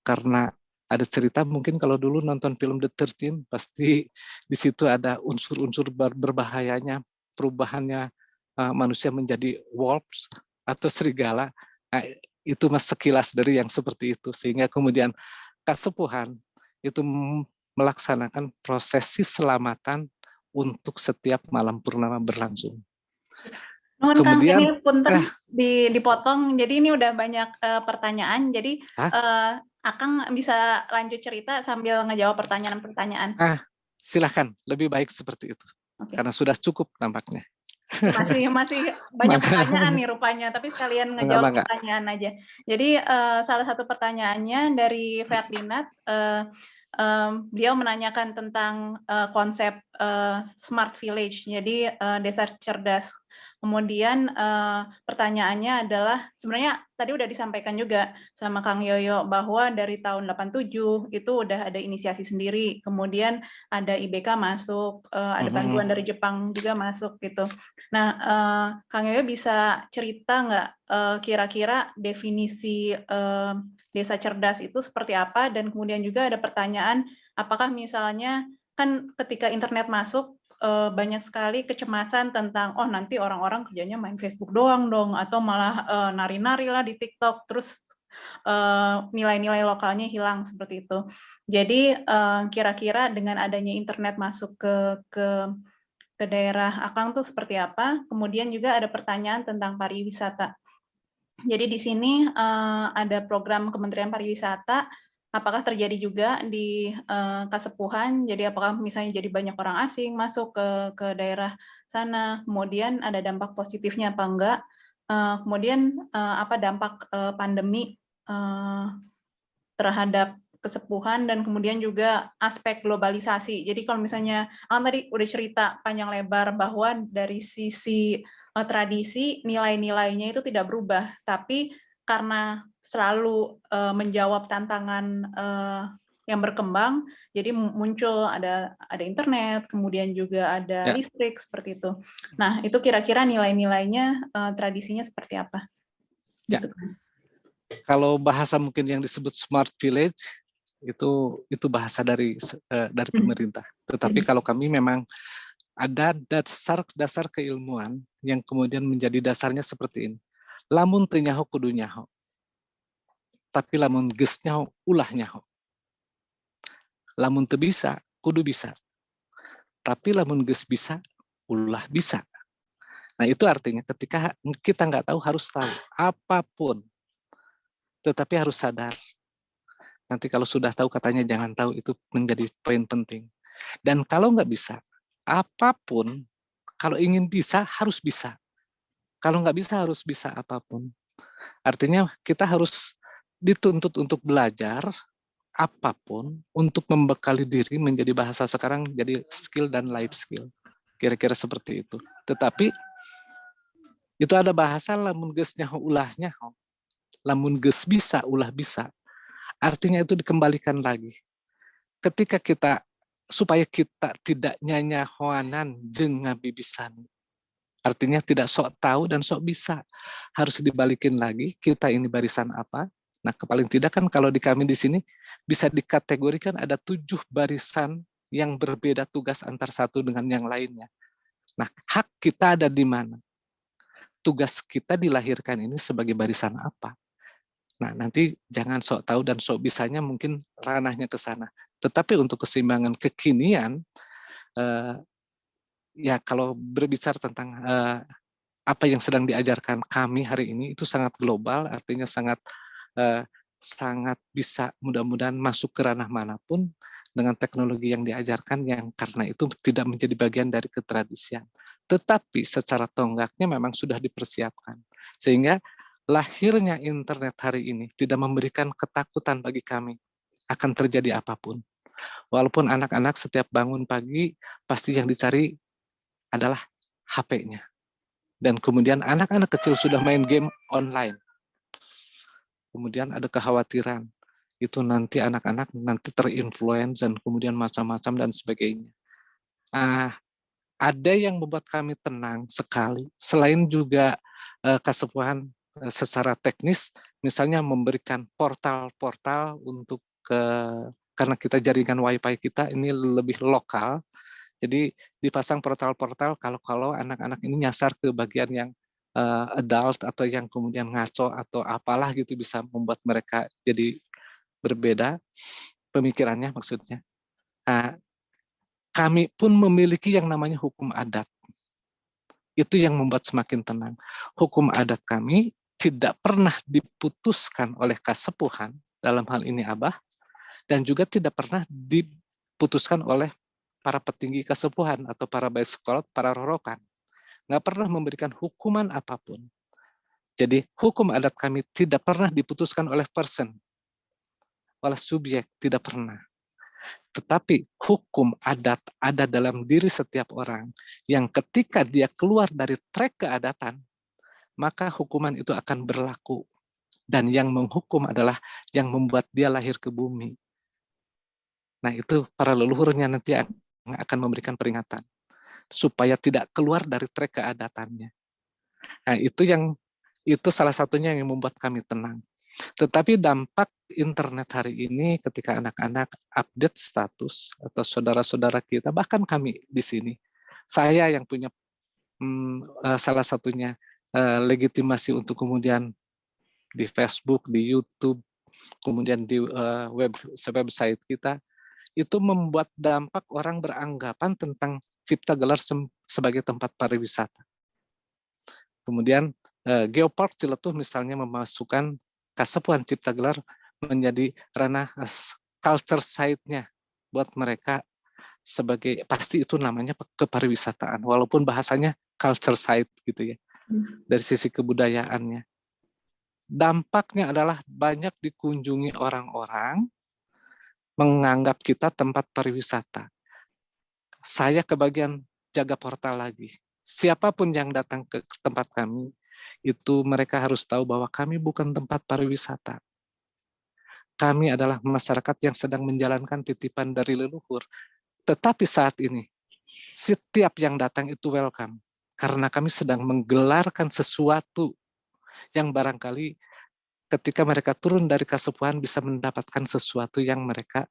Karena ada cerita, mungkin kalau dulu nonton film The 13 pasti di situ ada unsur-unsur berbahayanya, perubahannya manusia menjadi wolves atau serigala. Nah, itu mas sekilas dari yang seperti itu, sehingga kemudian Kasepuhan itu melaksanakan prosesi selamatan untuk setiap malam purnama berlangsung. Nuhun Kang, Kemudian ini punten dipotong. Jadi ini udah banyak pertanyaan. Jadi Akang bisa lanjut cerita sambil ngejawab pertanyaan-pertanyaan. Silahkan, lebih baik seperti itu. Okay. Karena sudah cukup tampaknya. Masih banyak pertanyaan nih rupanya, tapi sekalian ngejawab pertanyaan aja. Jadi salah satu pertanyaannya dari Ferdinand, beliau menanyakan tentang konsep smart village, jadi desa cerdas. Kemudian pertanyaannya adalah, sebenarnya tadi udah disampaikan juga sama Kang Yoyo bahwa dari tahun 87 itu udah ada inisiasi sendiri, kemudian ada IBK masuk, ada bantuan dari Jepang juga masuk gitu. Nah, Kang Yoyo bisa cerita nggak kira-kira definisi desa cerdas itu seperti apa, dan kemudian juga ada pertanyaan, apakah misalnya kan ketika internet masuk, banyak sekali kecemasan tentang nanti orang-orang kerjanya main Facebook doang dong, atau malah nari-nari lah di TikTok, terus nilai-nilai lokalnya hilang seperti itu. Jadi kira-kira dengan adanya internet masuk ke daerah Akang tuh seperti apa? Kemudian juga ada pertanyaan tentang pariwisata. Jadi di sini ada program Kementerian Pariwisata. Apakah terjadi juga di Kasepuhan? Jadi apakah misalnya jadi banyak orang asing masuk ke daerah sana? Kemudian ada dampak positifnya apa enggak? Kemudian apa dampak pandemi terhadap Kesepuhan, dan kemudian juga aspek globalisasi. Jadi kalau misalnya tadi udah cerita panjang lebar bahwa dari sisi tradisi nilai-nilainya itu tidak berubah, tapi karena selalu menjawab tantangan yang berkembang, jadi muncul ada internet, kemudian juga ada listrik seperti itu. Nah, itu kira-kira nilai-nilainya tradisinya seperti apa? Ya. Kalau bahasa mungkin yang disebut smart village itu bahasa dari pemerintah. Tetapi kalau kami memang ada dasar keilmuan yang kemudian menjadi dasarnya seperti ini. Lamun teu nyaho kudu nyaho. Tapi lamun geus nyaho ulah nyaho. Lamun teu bisa kudu bisa. Tapi lamun geus bisa ulah bisa. Nah, itu artinya ketika kita nggak tahu, harus tahu apapun. Tetapi harus sadar. Nanti kalau sudah tahu katanya jangan tahu, itu menjadi poin penting. Dan kalau nggak bisa, apapun, kalau ingin bisa, harus bisa. Kalau nggak bisa, harus bisa apapun. Artinya kita harus dituntut untuk belajar apapun, untuk membekali diri menjadi bahasa sekarang, jadi skill dan life skill. Kira-kira seperti itu. Tetapi, itu ada bahasa lamun geus nyaho ulah nyaho. Lamun geus bisa, ulah bisa. Artinya itu dikembalikan lagi. Ketika kita, supaya kita tidak nyanyahoanan jeung ngabibisan. Artinya tidak sok tahu dan sok bisa. Harus dibalikin lagi, kita ini barisan apa. Nah, paling tidak kan kalau di kami di sini, bisa dikategorikan ada 7 barisan yang berbeda tugas antar satu dengan yang lainnya. Nah, hak kita ada di mana? Tugas kita dilahirkan ini sebagai barisan apa? Nah, nanti jangan sok tahu dan sok bisanya mungkin ranahnya ke sana. Tetapi untuk keseimbangan kekinian, ya kalau berbicara tentang apa yang sedang diajarkan kami hari ini itu sangat global, artinya sangat sangat bisa mudah-mudahan masuk ke ranah manapun dengan teknologi yang diajarkan yang karena itu tidak menjadi bagian dari ketradisian. Tetapi secara tonggaknya memang sudah dipersiapkan. Sehingga lahirnya internet hari ini tidak memberikan ketakutan bagi kami akan terjadi apapun. Walaupun anak-anak setiap bangun pagi pasti yang dicari adalah HP-nya. Dan kemudian anak-anak kecil sudah main game online. Kemudian ada kekhawatiran itu nanti anak-anak nanti terinfluence dan kemudian macam-macam dan sebagainya. Ada yang membuat kami tenang sekali. Selain juga kesepuhan secara teknis, misalnya memberikan portal-portal untuk karena kita jaringan WiFi kita ini lebih lokal, jadi dipasang portal-portal kalau anak-anak ini nyasar ke bagian yang adult atau yang kemudian ngaco atau apalah gitu bisa membuat mereka jadi berbeda pemikirannya maksudnya. Kami pun memiliki yang namanya hukum adat. Itu yang membuat semakin tenang. Hukum adat kami tidak pernah diputuskan oleh kasepuhan, dalam hal ini Abah, dan juga tidak pernah diputuskan oleh para petinggi kasepuhan atau para baiskolot, para rorokan. Nggak pernah memberikan hukuman apapun. Jadi hukum adat kami tidak pernah diputuskan oleh person, oleh subjek, tidak pernah. Tetapi hukum adat ada dalam diri setiap orang yang ketika dia keluar dari trek keadatan, maka hukuman itu akan berlaku. Dan yang menghukum adalah yang membuat dia lahir ke bumi. Nah itu para leluhurnya nanti akan memberikan peringatan supaya tidak keluar dari trek keadatannya. Nah itu salah satunya yang membuat kami tenang. Tetapi dampak internet hari ini ketika anak-anak update status atau saudara-saudara kita, bahkan kami di sini, saya yang punya salah satunya legitimasi untuk kemudian di Facebook, di YouTube, kemudian di website kita, itu membuat dampak orang beranggapan tentang Cipta Gelar sebagai tempat pariwisata. Kemudian Geopark Ciletuh misalnya memasukkan Kasepuhan Cipta Gelar menjadi ranah culture site-nya buat mereka sebagai, pasti itu namanya kepariwisataan, walaupun bahasanya culture site gitu ya, dari sisi kebudayaannya. Dampaknya adalah banyak dikunjungi orang-orang menganggap kita tempat pariwisata. Saya kebagian jaga portal lagi. Siapapun yang datang ke tempat kami, itu mereka harus tahu bahwa kami bukan tempat pariwisata. Kami adalah masyarakat yang sedang menjalankan titipan dari leluhur. Tetapi saat ini, setiap yang datang itu welcome. Karena kami sedang menggelarkan sesuatu yang barangkali ketika mereka turun dari Kasepuhan bisa mendapatkan sesuatu yang mereka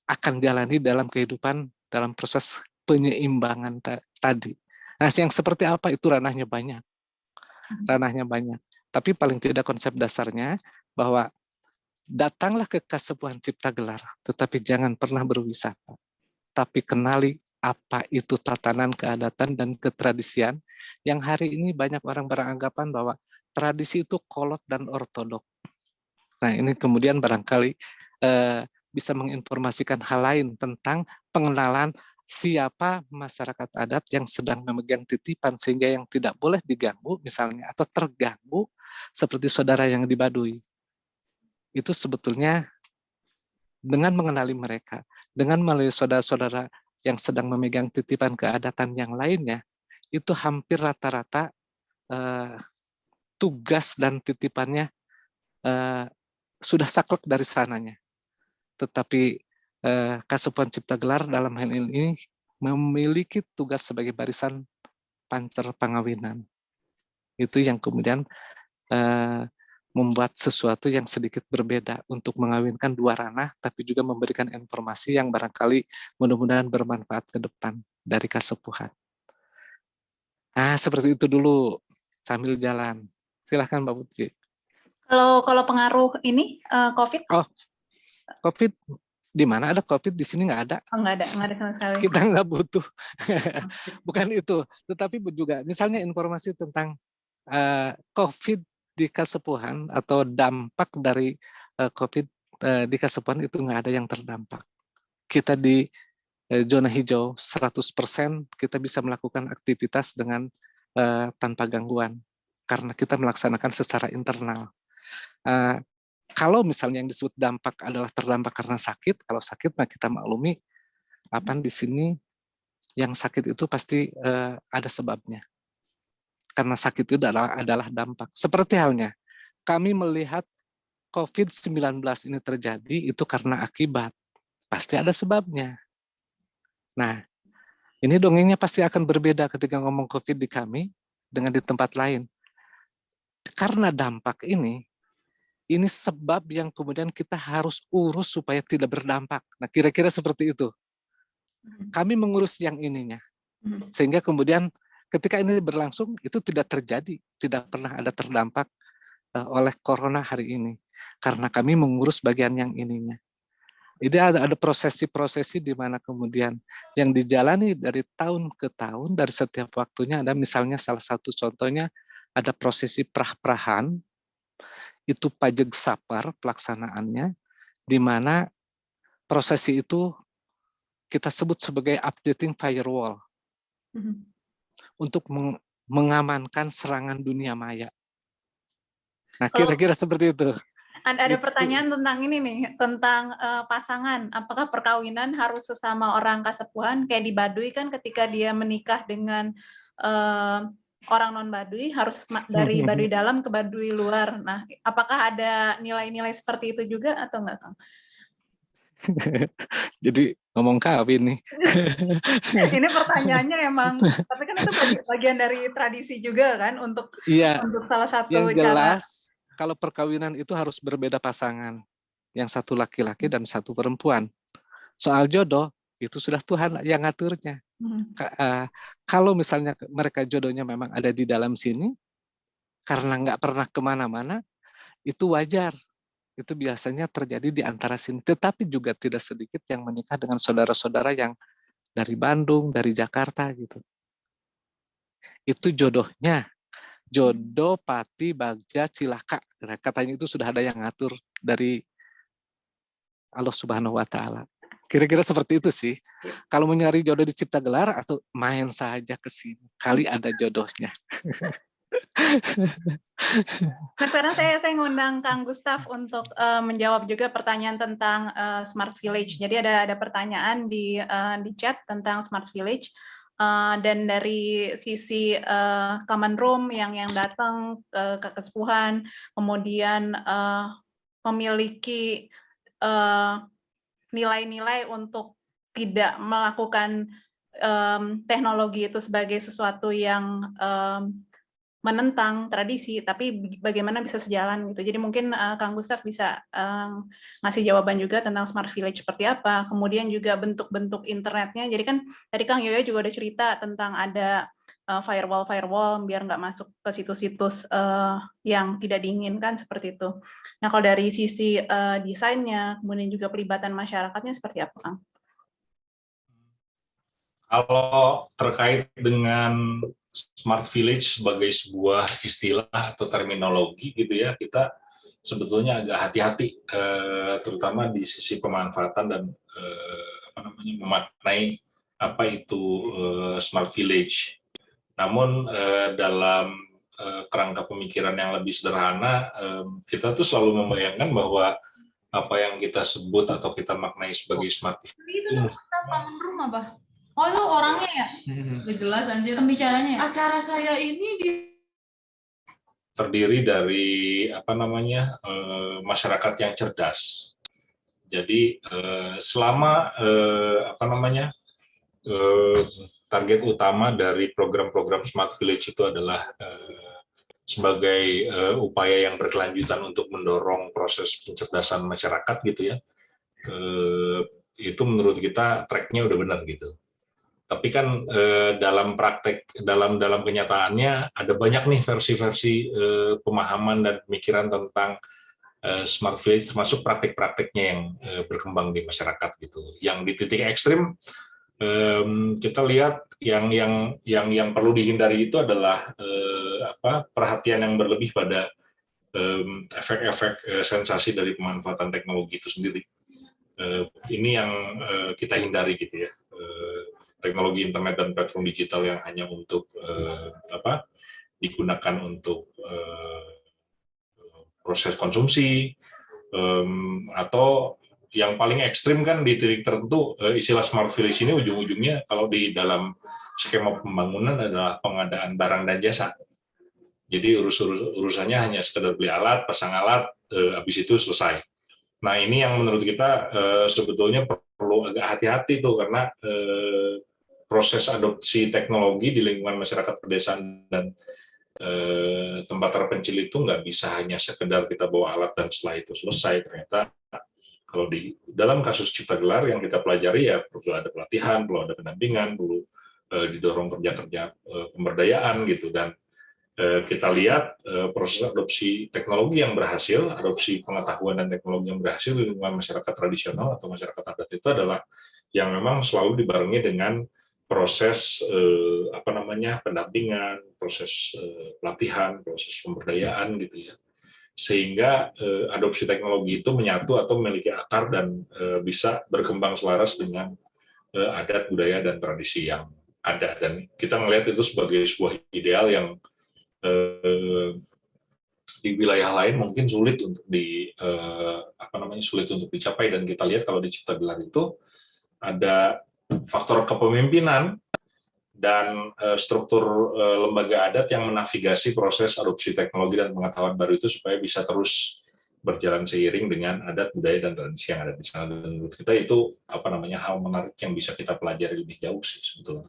akan jalani dalam kehidupan, dalam proses penyeimbangan tadi. Nah, yang seperti apa itu ranahnya banyak. Tapi paling tidak konsep dasarnya bahwa datanglah ke Kasepuhan Cipta Gelar, tetapi jangan pernah berwisata. Tapi kenali apa itu tatanan keadatan dan ketradisian yang hari ini banyak orang beranggapan bahwa tradisi itu kolot dan ortodok. Nah, ini kemudian barangkali bisa menginformasikan hal lain tentang pengenalan siapa masyarakat adat yang sedang memegang titipan sehingga yang tidak boleh diganggu misalnya atau terganggu seperti saudara yang di Baduy. Itu sebetulnya dengan mengenali mereka, dengan melalui saudara-saudara yang sedang memegang titipan keadatan yang lainnya, itu hampir rata-rata tugas dan titipannya sudah saklek dari sananya. Tetapi Kasepuhan Cipta Gelar dalam hal ini memiliki tugas sebagai barisan pancer pangawinan. Itu yang kemudian membuat sesuatu yang sedikit berbeda untuk mengawinkan dua ranah, tapi juga memberikan informasi yang barangkali mudah-mudahan bermanfaat ke depan dari Kasepuhan. Nah, seperti itu dulu sambil jalan. Silahkan Mbak Putri. Kalau pengaruh ini COVID? Oh, COVID di mana ada COVID, di sini nggak ada. Oh, nggak ada sama sekali. Kita nggak butuh. Bukan itu, tetapi juga misalnya informasi tentang COVID di Kasepuhan atau dampak dari COVID di Kasepuhan itu nggak ada yang terdampak. Kita di zona hijau 100% kita bisa melakukan aktivitas dengan tanpa gangguan karena kita melaksanakan secara internal. Kalau misalnya yang disebut dampak adalah terdampak karena sakit, kalau sakit mah kita maklumi apa di sini yang sakit itu pasti ada sebabnya. Karena sakit itu adalah dampak. Seperti halnya kami melihat COVID-19 ini terjadi itu karena akibat. Pasti ada sebabnya. Nah, ini dongengnya pasti akan berbeda ketika ngomong COVID di kami dengan di tempat lain. Karena dampak ini sebab yang kemudian kita harus urus supaya tidak berdampak. Nah, kira-kira seperti itu. Kami mengurus yang ininya. Sehingga kemudian ketika ini berlangsung, itu tidak terjadi. Tidak pernah ada terdampak oleh corona hari ini. Karena kami mengurus bagian yang ininya. Jadi ada prosesi-prosesi di mana kemudian yang dijalani dari tahun ke tahun, dari setiap waktunya ada misalnya salah satu contohnya ada prosesi prah-prahan, itu pajeg sapar pelaksanaannya, di mana prosesi itu kita sebut sebagai updating firewall untuk mengamankan serangan dunia maya. Nah, kira-kira seperti itu. Ada pertanyaan tentang ini nih, tentang pasangan. Apakah perkawinan harus sesama orang Kasepuhan? Kayak di Baduy kan ketika dia menikah dengan orang non-Baduy, harus dari Baduy dalam ke Baduy luar. Nah, apakah ada nilai-nilai seperti itu juga atau enggak, Kang? Jadi ngomong kawin nih. Ini pertanyaannya emang, tapi kan itu bagian dari tradisi juga kan untuk salah satu yang jelas, cara. Kalau perkawinan itu harus berbeda pasangan, yang satu laki-laki dan satu perempuan. Soal jodoh itu sudah Tuhan yang ngaturnya. Kalau misalnya mereka jodohnya memang ada di dalam sini, karena nggak pernah kemana-mana, itu wajar. Itu biasanya terjadi di antara sini. Tetapi juga tidak sedikit yang menikah dengan saudara-saudara yang dari Bandung, dari Jakarta gitu. Itu jodohnya. Jodoh, pati, bagja, cilaka. Katanya itu sudah ada yang ngatur dari Allah Subhanahu wa Ta'ala. Kira-kira seperti itu sih. Kalau mau nyari jodoh di Cipta Gelar atau main saja ke sini. Kali ada jodohnya. Nah, sekarang saya ngundang Kang Gustaf untuk menjawab juga pertanyaan tentang Smart Village. Jadi ada pertanyaan di chat tentang Smart Village. Dan dari sisi common room yang datang ke Kasepuhan, kemudian memiliki nilai-nilai untuk tidak melakukan teknologi itu sebagai sesuatu yang menentang tradisi, tapi bagaimana bisa sejalan gitu. Jadi mungkin Kang Gustaf bisa ngasih jawaban juga tentang Smart Village seperti apa, kemudian juga bentuk-bentuk internetnya. Jadi kan tadi Kang Yoyo juga udah cerita tentang ada firewall biar nggak masuk ke situs-situs yang tidak diinginkan seperti itu. Nah, kalau dari sisi desainnya, kemudian juga pelibatan masyarakatnya seperti apa, Kang? Kalau terkait dengan Smart Village sebagai sebuah istilah atau terminologi gitu ya, kita sebetulnya agak hati-hati, terutama di sisi pemanfaatan dan memaknai apa itu Smart Village. Namun dalam kerangka pemikiran yang lebih sederhana, kita tuh selalu membayangkan bahwa apa yang kita sebut atau kita maknai sebagai Smart Village itu common room apa? Oh, itu orangnya ya? Gak jelas anjir. Pembicaranya ya? Acara saya ini terdiri dari masyarakat yang cerdas. Jadi selama target utama dari program-program Smart Village itu adalah sebagai upaya yang berkelanjutan untuk mendorong proses pencerdasan masyarakat gitu ya. Itu menurut kita tracknya udah benar gitu. Tapi kan dalam praktek, dalam kenyataannya ada banyak nih versi-versi pemahaman dan pemikiran tentang smart village, termasuk praktek-prakteknya yang berkembang di masyarakat gitu. Yang di titik ekstrim kita lihat yang perlu dihindari itu adalah perhatian yang berlebih pada efek-efek sensasi dari pemanfaatan teknologi itu sendiri. Ini yang kita hindari gitu ya. Teknologi internet dan platform digital yang hanya untuk digunakan untuk proses konsumsi, atau yang paling ekstrim kan di titik tertentu istilah smart village ini ujung-ujungnya kalau di dalam skema pembangunan adalah pengadaan barang dan jasa. Jadi urusannya hanya sekedar beli alat, pasang alat, habis itu selesai. Nah ini yang menurut kita sebetulnya perlu agak hati-hati tuh, karena proses adopsi teknologi di lingkungan masyarakat pedesaan dan tempat terpencil itu nggak bisa hanya sekedar kita bawa alat dan setelah itu selesai. Ternyata kalau di dalam kasus Cipta Gelar yang kita pelajari ya perlu ada pelatihan, perlu ada pendampingan, perlu didorong kerja-kerja pemberdayaan gitu. Dan kita lihat proses adopsi teknologi yang berhasil, adopsi pengetahuan dan teknologi yang berhasil di lingkungan masyarakat tradisional atau masyarakat adat itu adalah yang memang selalu dibarengi dengan proses pendampingan, proses pelatihan, proses pemberdayaan gitu ya, sehingga adopsi teknologi itu menyatu atau memiliki akar dan bisa berkembang selaras dengan adat, budaya dan tradisi yang ada. Dan kita melihat itu sebagai sebuah ideal yang di wilayah lain mungkin sulit untuk sulit untuk dicapai. Dan kita lihat kalau di Cipta Gelar itu ada faktor kepemimpinan dan struktur lembaga adat yang menavigasi proses adopsi teknologi dan pengetahuan baru itu supaya bisa terus berjalan seiring dengan adat, budaya dan tradisi yang ada di sana. Dan menurut kita itu hal menarik yang bisa kita pelajari lebih jauh sih sebetulnya.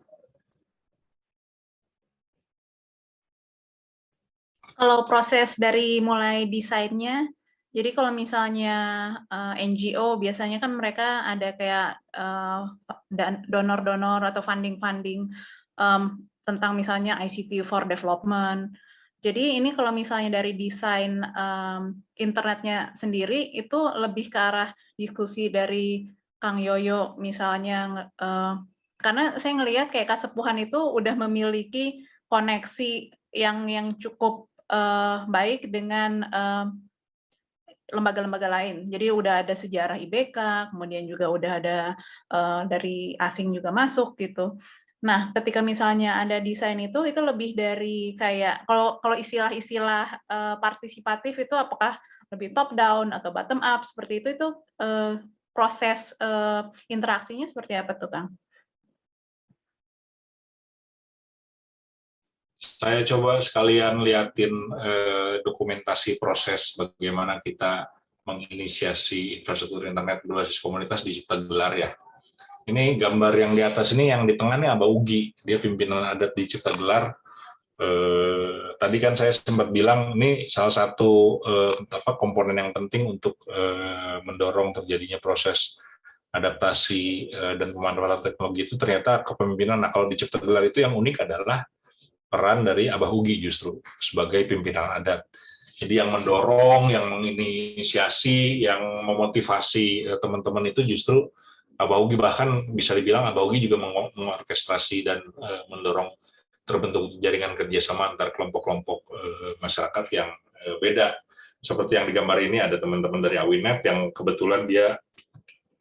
Kalau proses dari mulai desainnya, jadi kalau misalnya NGO biasanya kan mereka ada kayak donor-donor atau funding-funding tentang misalnya ICT for development. Jadi ini kalau misalnya dari desain internetnya sendiri itu lebih ke arah diskusi dari Kang Yoyo misalnya, karena saya ngelihat kayak Kasepuhan itu udah memiliki koneksi yang cukup baik dengan lembaga-lembaga lain. Jadi udah ada sejarah IBK, kemudian juga udah ada dari asing juga masuk gitu. Nah, ketika misalnya ada desain itu lebih dari kayak kalau istilah-istilah partisipatif itu apakah lebih top down atau bottom up seperti itu proses interaksinya seperti apa tuh, Kang? Saya coba sekalian liatin dokumentasi proses bagaimana kita menginisiasi infrastruktur internet berbasis komunitas di Cipta Gelar ya. Ini gambar yang di atas ini, yang di tengah ini Abah Ugi, dia pimpinan adat di Cipta Gelar. Tadi kan saya sempat bilang ini salah satu komponen yang penting untuk mendorong terjadinya proses adaptasi dan pemanfaatan teknologi itu ternyata kepemimpinan. Nah kalau di Cipta Gelar itu yang unik adalah peran dari Abah Ugi justru sebagai pimpinan adat. Jadi yang mendorong, yang menginisiasi, yang memotivasi teman-teman itu justru Abah Ugi. Bahkan bisa dibilang Abah Ugi juga mengorkestrasi dan mendorong terbentuk jaringan kerjasama antar kelompok-kelompok masyarakat yang beda. Seperti yang digambar ini ada teman-teman dari Awinet yang kebetulan dia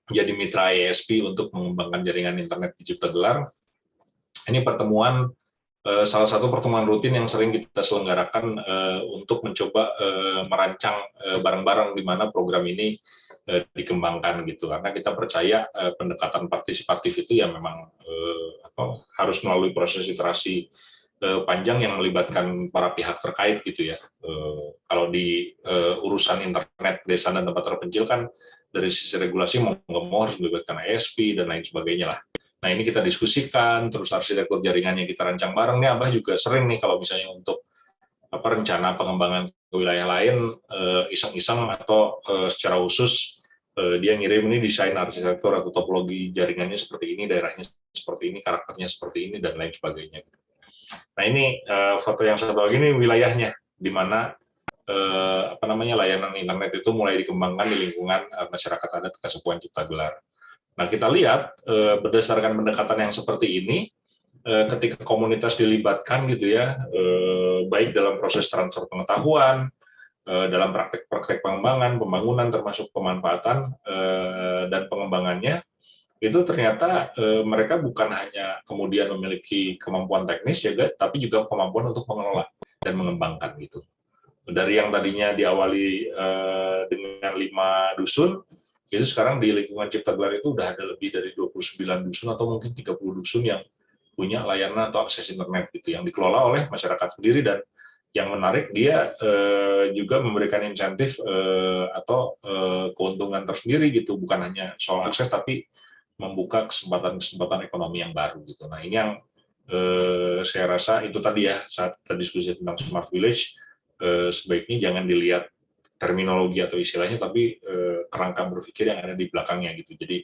jadi mitra ISP untuk mengembangkan jaringan internet di Cipta Gelar. Ini pertemuan, salah satu pertemuan rutin yang sering kita selenggarakan untuk mencoba merancang bareng-bareng di mana program ini dikembangkan gitu, karena kita percaya pendekatan partisipatif itu ya memang harus melalui proses iterasi panjang yang melibatkan para pihak terkait gitu ya. Kalau di urusan internet desa dan tempat terpencil kan dari sisi regulasi mau nggak mau harus melibatkan ISP dan lain sebagainya lah. Nah ini kita diskusikan, terus arsitektur jaringannya kita rancang bareng. Nih Abah juga sering nih kalau misalnya untuk rencana pengembangan ke wilayah lain, iseng-iseng atau secara khusus dia ngirim ini desain arsitektur atau topologi jaringannya seperti ini, daerahnya seperti ini, karakternya seperti ini, dan lain sebagainya. Nah ini foto yang satu lagi ini wilayahnya, di mana layanan internet itu mulai dikembangkan di lingkungan masyarakat adat Kasepuhan Cipta Gelar. Nah kita lihat berdasarkan pendekatan yang seperti ini, ketika komunitas dilibatkan gitu ya, baik dalam proses transfer pengetahuan, dalam praktek-praktek pengembangan, pembangunan, termasuk pemanfaatan dan pengembangannya, itu ternyata mereka bukan hanya kemudian memiliki kemampuan teknis juga, tapi juga kemampuan untuk mengelola dan mengembangkan gitu. Dari yang tadinya diawali dengan 5 dusun, itu sekarang di lingkungan Cipta Gelar itu udah ada lebih dari 29 dusun atau mungkin 30 dusun yang punya layanan atau akses internet gitu, yang dikelola oleh masyarakat sendiri. Dan yang menarik, dia juga memberikan insentif atau keuntungan tersendiri gitu, bukan hanya soal akses tapi membuka kesempatan-kesempatan ekonomi yang baru gitu. Nah ini yang saya rasa itu tadi ya, saat kita diskusi tentang Smart Village, sebaiknya jangan dilihat terminologi atau istilahnya, tapi kerangka berpikir yang ada di belakangnya gitu. Jadi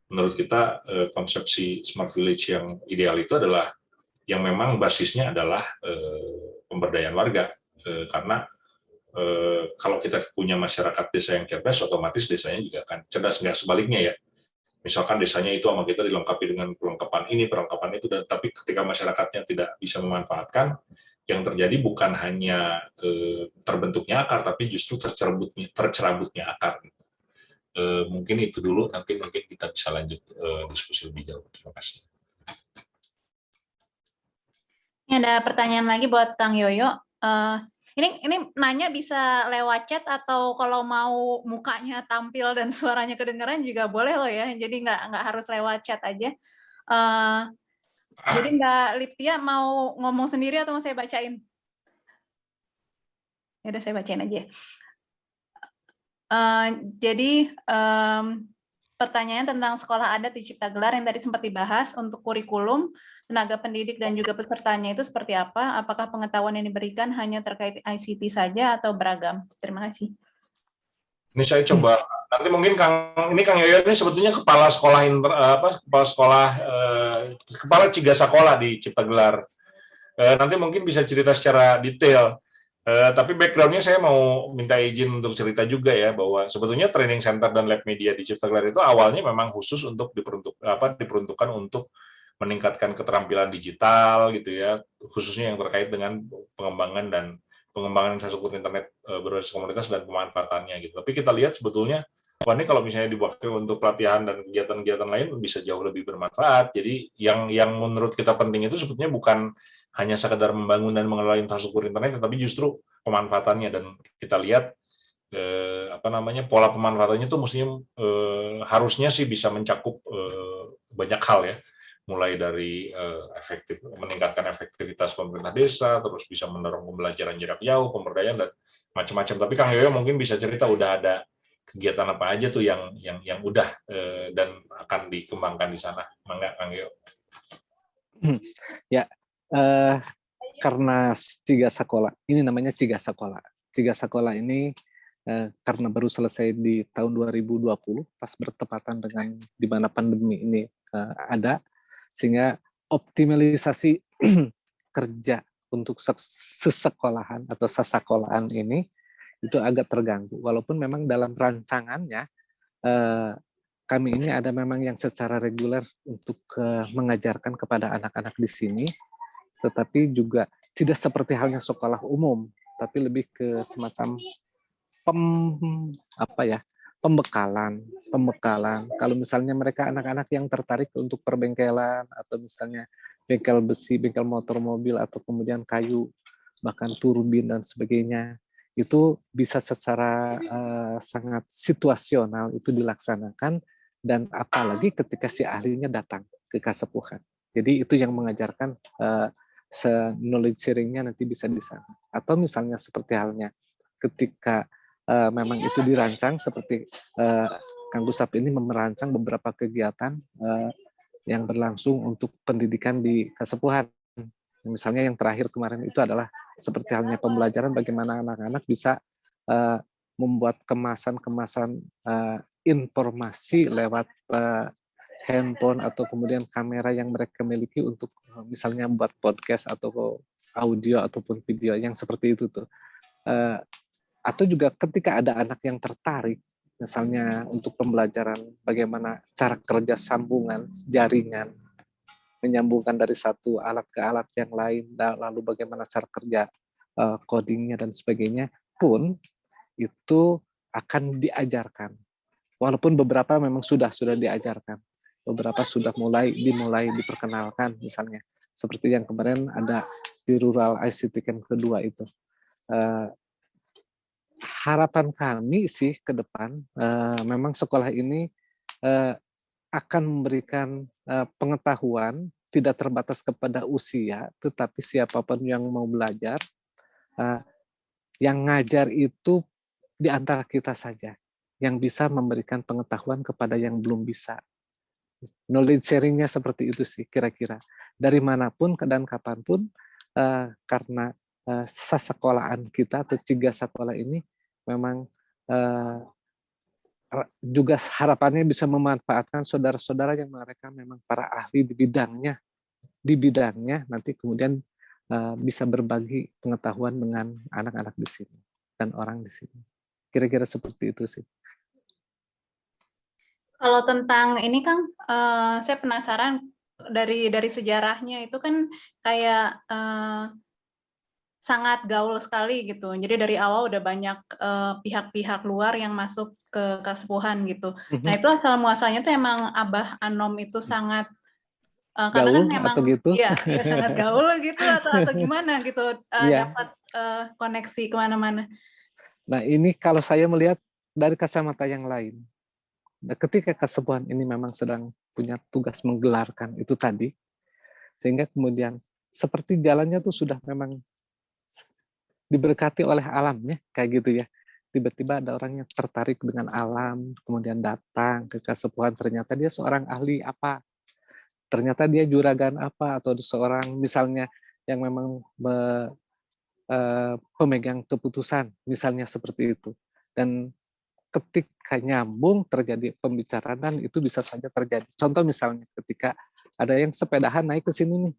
menurut kita konsepsi Smart Village yang ideal itu adalah yang memang basisnya adalah pemberdayaan warga, karena kalau kita punya masyarakat desa yang cerdas, otomatis desanya juga akan cerdas, nggak sebaliknya ya. Misalkan desanya itu sama kita dilengkapi dengan perlengkapan ini, perlengkapan itu, dan tapi ketika masyarakatnya tidak bisa memanfaatkan, yang terjadi bukan hanya terbentuknya akar, tapi justru tercerabutnya akar. Mungkin itu dulu, nanti mungkin kita bisa lanjut diskusi lebih jauh. Terima kasih. Ini ada pertanyaan lagi buat Kang Yoyo. Ini nanya bisa lewat chat atau kalau mau mukanya tampil dan suaranya kedengaran juga boleh loh ya. Jadi nggak harus lewat chat aja. Jadi Mbak Liptia mau ngomong sendiri atau mau saya bacain? Ya udah saya bacain aja. Jadi pertanyaan tentang sekolah adat di Cipta Gelar yang tadi sempat dibahas, untuk kurikulum, tenaga pendidik dan juga pesertanya itu seperti apa? Apakah pengetahuan yang diberikan hanya terkait ICT saja atau beragam? Terima kasih. Ini saya coba, nanti mungkin Kang Yoyo ini sebetulnya kepala sekolah kepala Cigasakola di Cipta Gelar. Nanti mungkin bisa cerita secara detail. Tapi background-nya saya mau minta izin untuk cerita juga ya, bahwa sebetulnya training center dan lab media di Cipta Gelar itu awalnya memang khusus untuk diperuntukkan untuk meningkatkan keterampilan digital gitu ya, khususnya yang terkait dengan pengembangan infrastruktur internet berbasis komunitas dan pemanfaatannya gitu. Tapi kita lihat sebetulnya ini kalau misalnya dipakai untuk pelatihan dan kegiatan-kegiatan lain bisa jauh lebih bermanfaat. Jadi yang menurut kita penting itu sebetulnya bukan hanya sekedar membangun dan mengelola infrastruktur internet, tapi justru pemanfaatannya. Dan kita lihat pola pemanfaatannya itu mestinya harusnya sih bisa mencakup banyak hal ya, mulai dari meningkatkan efektivitas pemerintah desa, terus bisa mendorong pembelajaran jarak jauh, pemberdayaan dan macam-macam. Tapi Kang Yoyo mungkin bisa cerita udah ada kegiatan apa aja tuh yang udah dan akan dikembangkan di sana. Mangga Kang Yoyo. Ya, karena Cigasakola, ini namanya Cigasakola. Cigasakola ini karena baru selesai di tahun 2020, pas bertepatan dengan di mana pandemi ini ada, sehingga optimalisasi kerja untuk sesekolahan atau sasakolahan ini itu agak terganggu. Walaupun memang dalam rancangannya kami ini ada memang yang secara reguler untuk mengajarkan kepada anak-anak di sini, tetapi juga tidak seperti halnya sekolah umum, tapi lebih ke semacam pembekalan. Kalau misalnya mereka anak-anak yang tertarik untuk perbengkelan atau misalnya bengkel besi, bengkel motor mobil atau kemudian kayu, bahkan turbin dan sebagainya, itu bisa secara sangat situasional itu dilaksanakan, dan apalagi ketika si ahlinya datang ke Kasepuhan. Jadi itu yang mengajarkan knowledge sharing-nya nanti bisa di sana. Atau misalnya seperti halnya ketika memang itu dirancang, seperti Kang Gustaf ini merancang beberapa kegiatan yang berlangsung untuk pendidikan di Kasepuhan. Misalnya yang terakhir kemarin itu adalah seperti halnya pembelajaran bagaimana anak-anak bisa membuat kemasan-kemasan informasi lewat handphone atau kemudian kamera yang mereka miliki untuk misalnya buat podcast atau audio ataupun video yang seperti itu tuh. Atau juga ketika ada anak yang tertarik, misalnya untuk pembelajaran bagaimana cara kerja sambungan, jaringan, menyambungkan dari satu alat ke alat yang lain, lalu bagaimana cara kerja codingnya dan sebagainya, pun itu akan diajarkan. Walaupun beberapa memang sudah diajarkan, beberapa sudah dimulai diperkenalkan, misalnya seperti yang kemarin ada di Rural ICT Camp kedua itu. Harapan kami sih ke depan, memang sekolah ini akan memberikan pengetahuan tidak terbatas kepada usia, tetapi siapapun yang mau belajar, yang ngajar itu di antara kita saja, yang bisa memberikan pengetahuan kepada yang belum bisa. Knowledge sharing-nya seperti itu sih kira-kira. Dari manapun dan kapanpun, karena sasekolahan kita atau ciga sekolah ini memang juga harapannya bisa memanfaatkan saudara-saudara yang mereka memang para ahli di bidangnya nanti kemudian bisa berbagi pengetahuan dengan anak-anak di sini dan orang di sini. Kira-kira seperti itu sih. Kalau tentang ini Kang, saya penasaran dari sejarahnya itu kan kayak sangat gaul sekali gitu. Jadi dari awal udah banyak pihak-pihak luar yang masuk ke Kasepuhan gitu. Nah itu asal muasalnya tuh emang Abah Anom itu sangat karena Gaul kan memang atau gitu? ya sangat gaul gitu atau gimana gitu dapat koneksi kemana-mana. Nah ini kalau saya melihat dari kacamata yang lain, ketika Kasepuhan ini memang sedang punya tugas menggelarkan itu tadi, sehingga kemudian seperti jalannya tuh sudah memang diberkati oleh alamnya kayak gitu ya. Tiba-tiba ada orang yang tertarik dengan alam, kemudian datang ke Kasepuhan, ternyata dia seorang ahli apa, ternyata dia juragan apa, atau seorang misalnya yang memang pemegang keputusan, misalnya seperti itu. Dan ketika nyambung terjadi pembicaraan dan itu bisa saja terjadi. Contoh misalnya ketika ada yang sepedahan naik ke sini nih,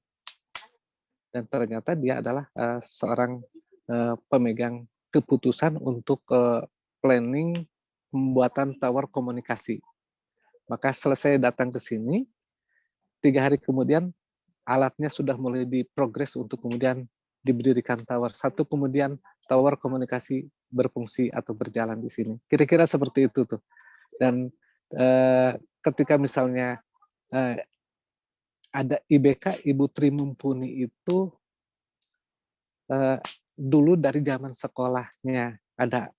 dan ternyata dia adalah seorang pemegang keputusan untuk planning pembuatan tower komunikasi. Maka selesai datang ke sini, 3 hari kemudian alatnya sudah mulai diprogres untuk kemudian diberikan tower. Satu kemudian tower komunikasi berfungsi atau berjalan di sini. Kira-kira seperti itu tuh. Dan ketika misalnya ada IBK, Ibu Tri Mumpuni itu dulu dari zaman sekolahnya ada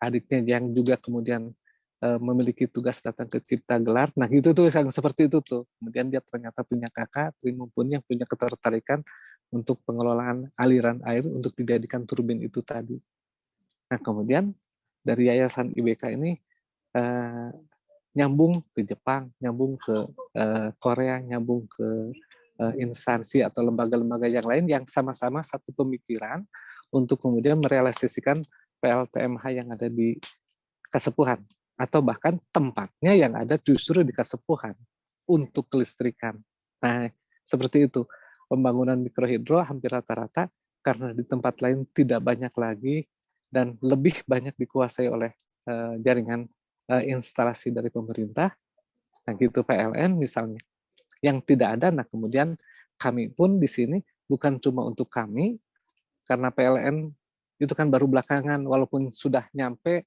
adiknya yang juga kemudian memiliki tugas datang ke Cipta Gelar. Nah gitu tuh yang seperti itu tuh. Kemudian dia ternyata punya kakak Tri Mumpuni yang punya ketertarikan untuk pengelolaan aliran air untuk dijadikan turbin itu tadi. Nah kemudian dari Yayasan IBK ini nyambung ke Jepang, nyambung ke Korea, nyambung ke instansi atau lembaga-lembaga yang lain yang sama-sama satu pemikiran untuk kemudian merealisasikan PLTMH yang ada di Kasepuhan atau bahkan tempatnya yang ada justru di Kasepuhan untuk kelistrikan. Nah, seperti itu. Pembangunan mikrohidro hampir rata-rata karena di tempat lain tidak banyak lagi dan lebih banyak dikuasai oleh jaringan instalasi dari pemerintah. Nah, gitu PLN misalnya. Yang tidak ada, nah kemudian kami pun di sini bukan cuma untuk kami, karena PLN itu kan baru belakangan, walaupun sudah nyampe,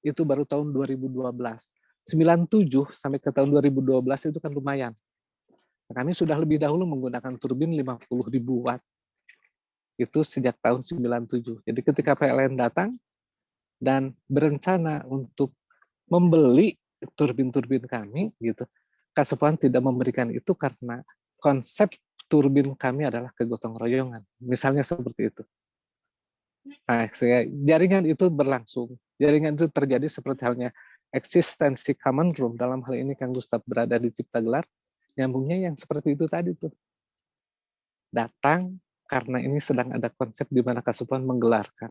itu baru tahun 2012. 97 sampai ke tahun 2012 itu kan lumayan. Nah, kami sudah lebih dahulu menggunakan turbin 50.000 watt. Itu sejak tahun 97. Jadi ketika PLN datang dan berencana untuk membeli turbin-turbin kami, gitu, Kasepuhan tidak memberikan itu karena konsep turbin kami adalah kegotong royongan. Misalnya seperti itu. Nah, jaringan itu berlangsung. Jaringan itu terjadi seperti halnya eksistensi common room, dalam hal ini Kang Gustaf berada di Cipta Gelar, nyambungnya yang seperti itu tadi tuh. Datang karena ini sedang ada konsep di mana Kasepuhan menggelarkan.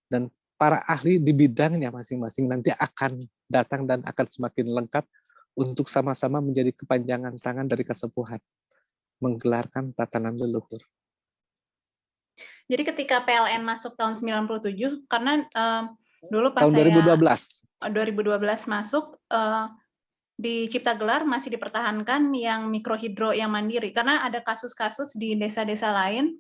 Dan para ahli di bidangnya masing-masing nanti akan datang dan akan semakin lengkap untuk sama-sama menjadi kepanjangan tangan dari kesepuhan, menggelarkan tatanan leluhur. Jadi ketika PLN masuk tahun 97, karena dulu pas Tahun 2012. 2012 masuk, di Cipta Gelar masih dipertahankan yang mikrohidro yang mandiri, karena ada kasus-kasus di desa-desa lain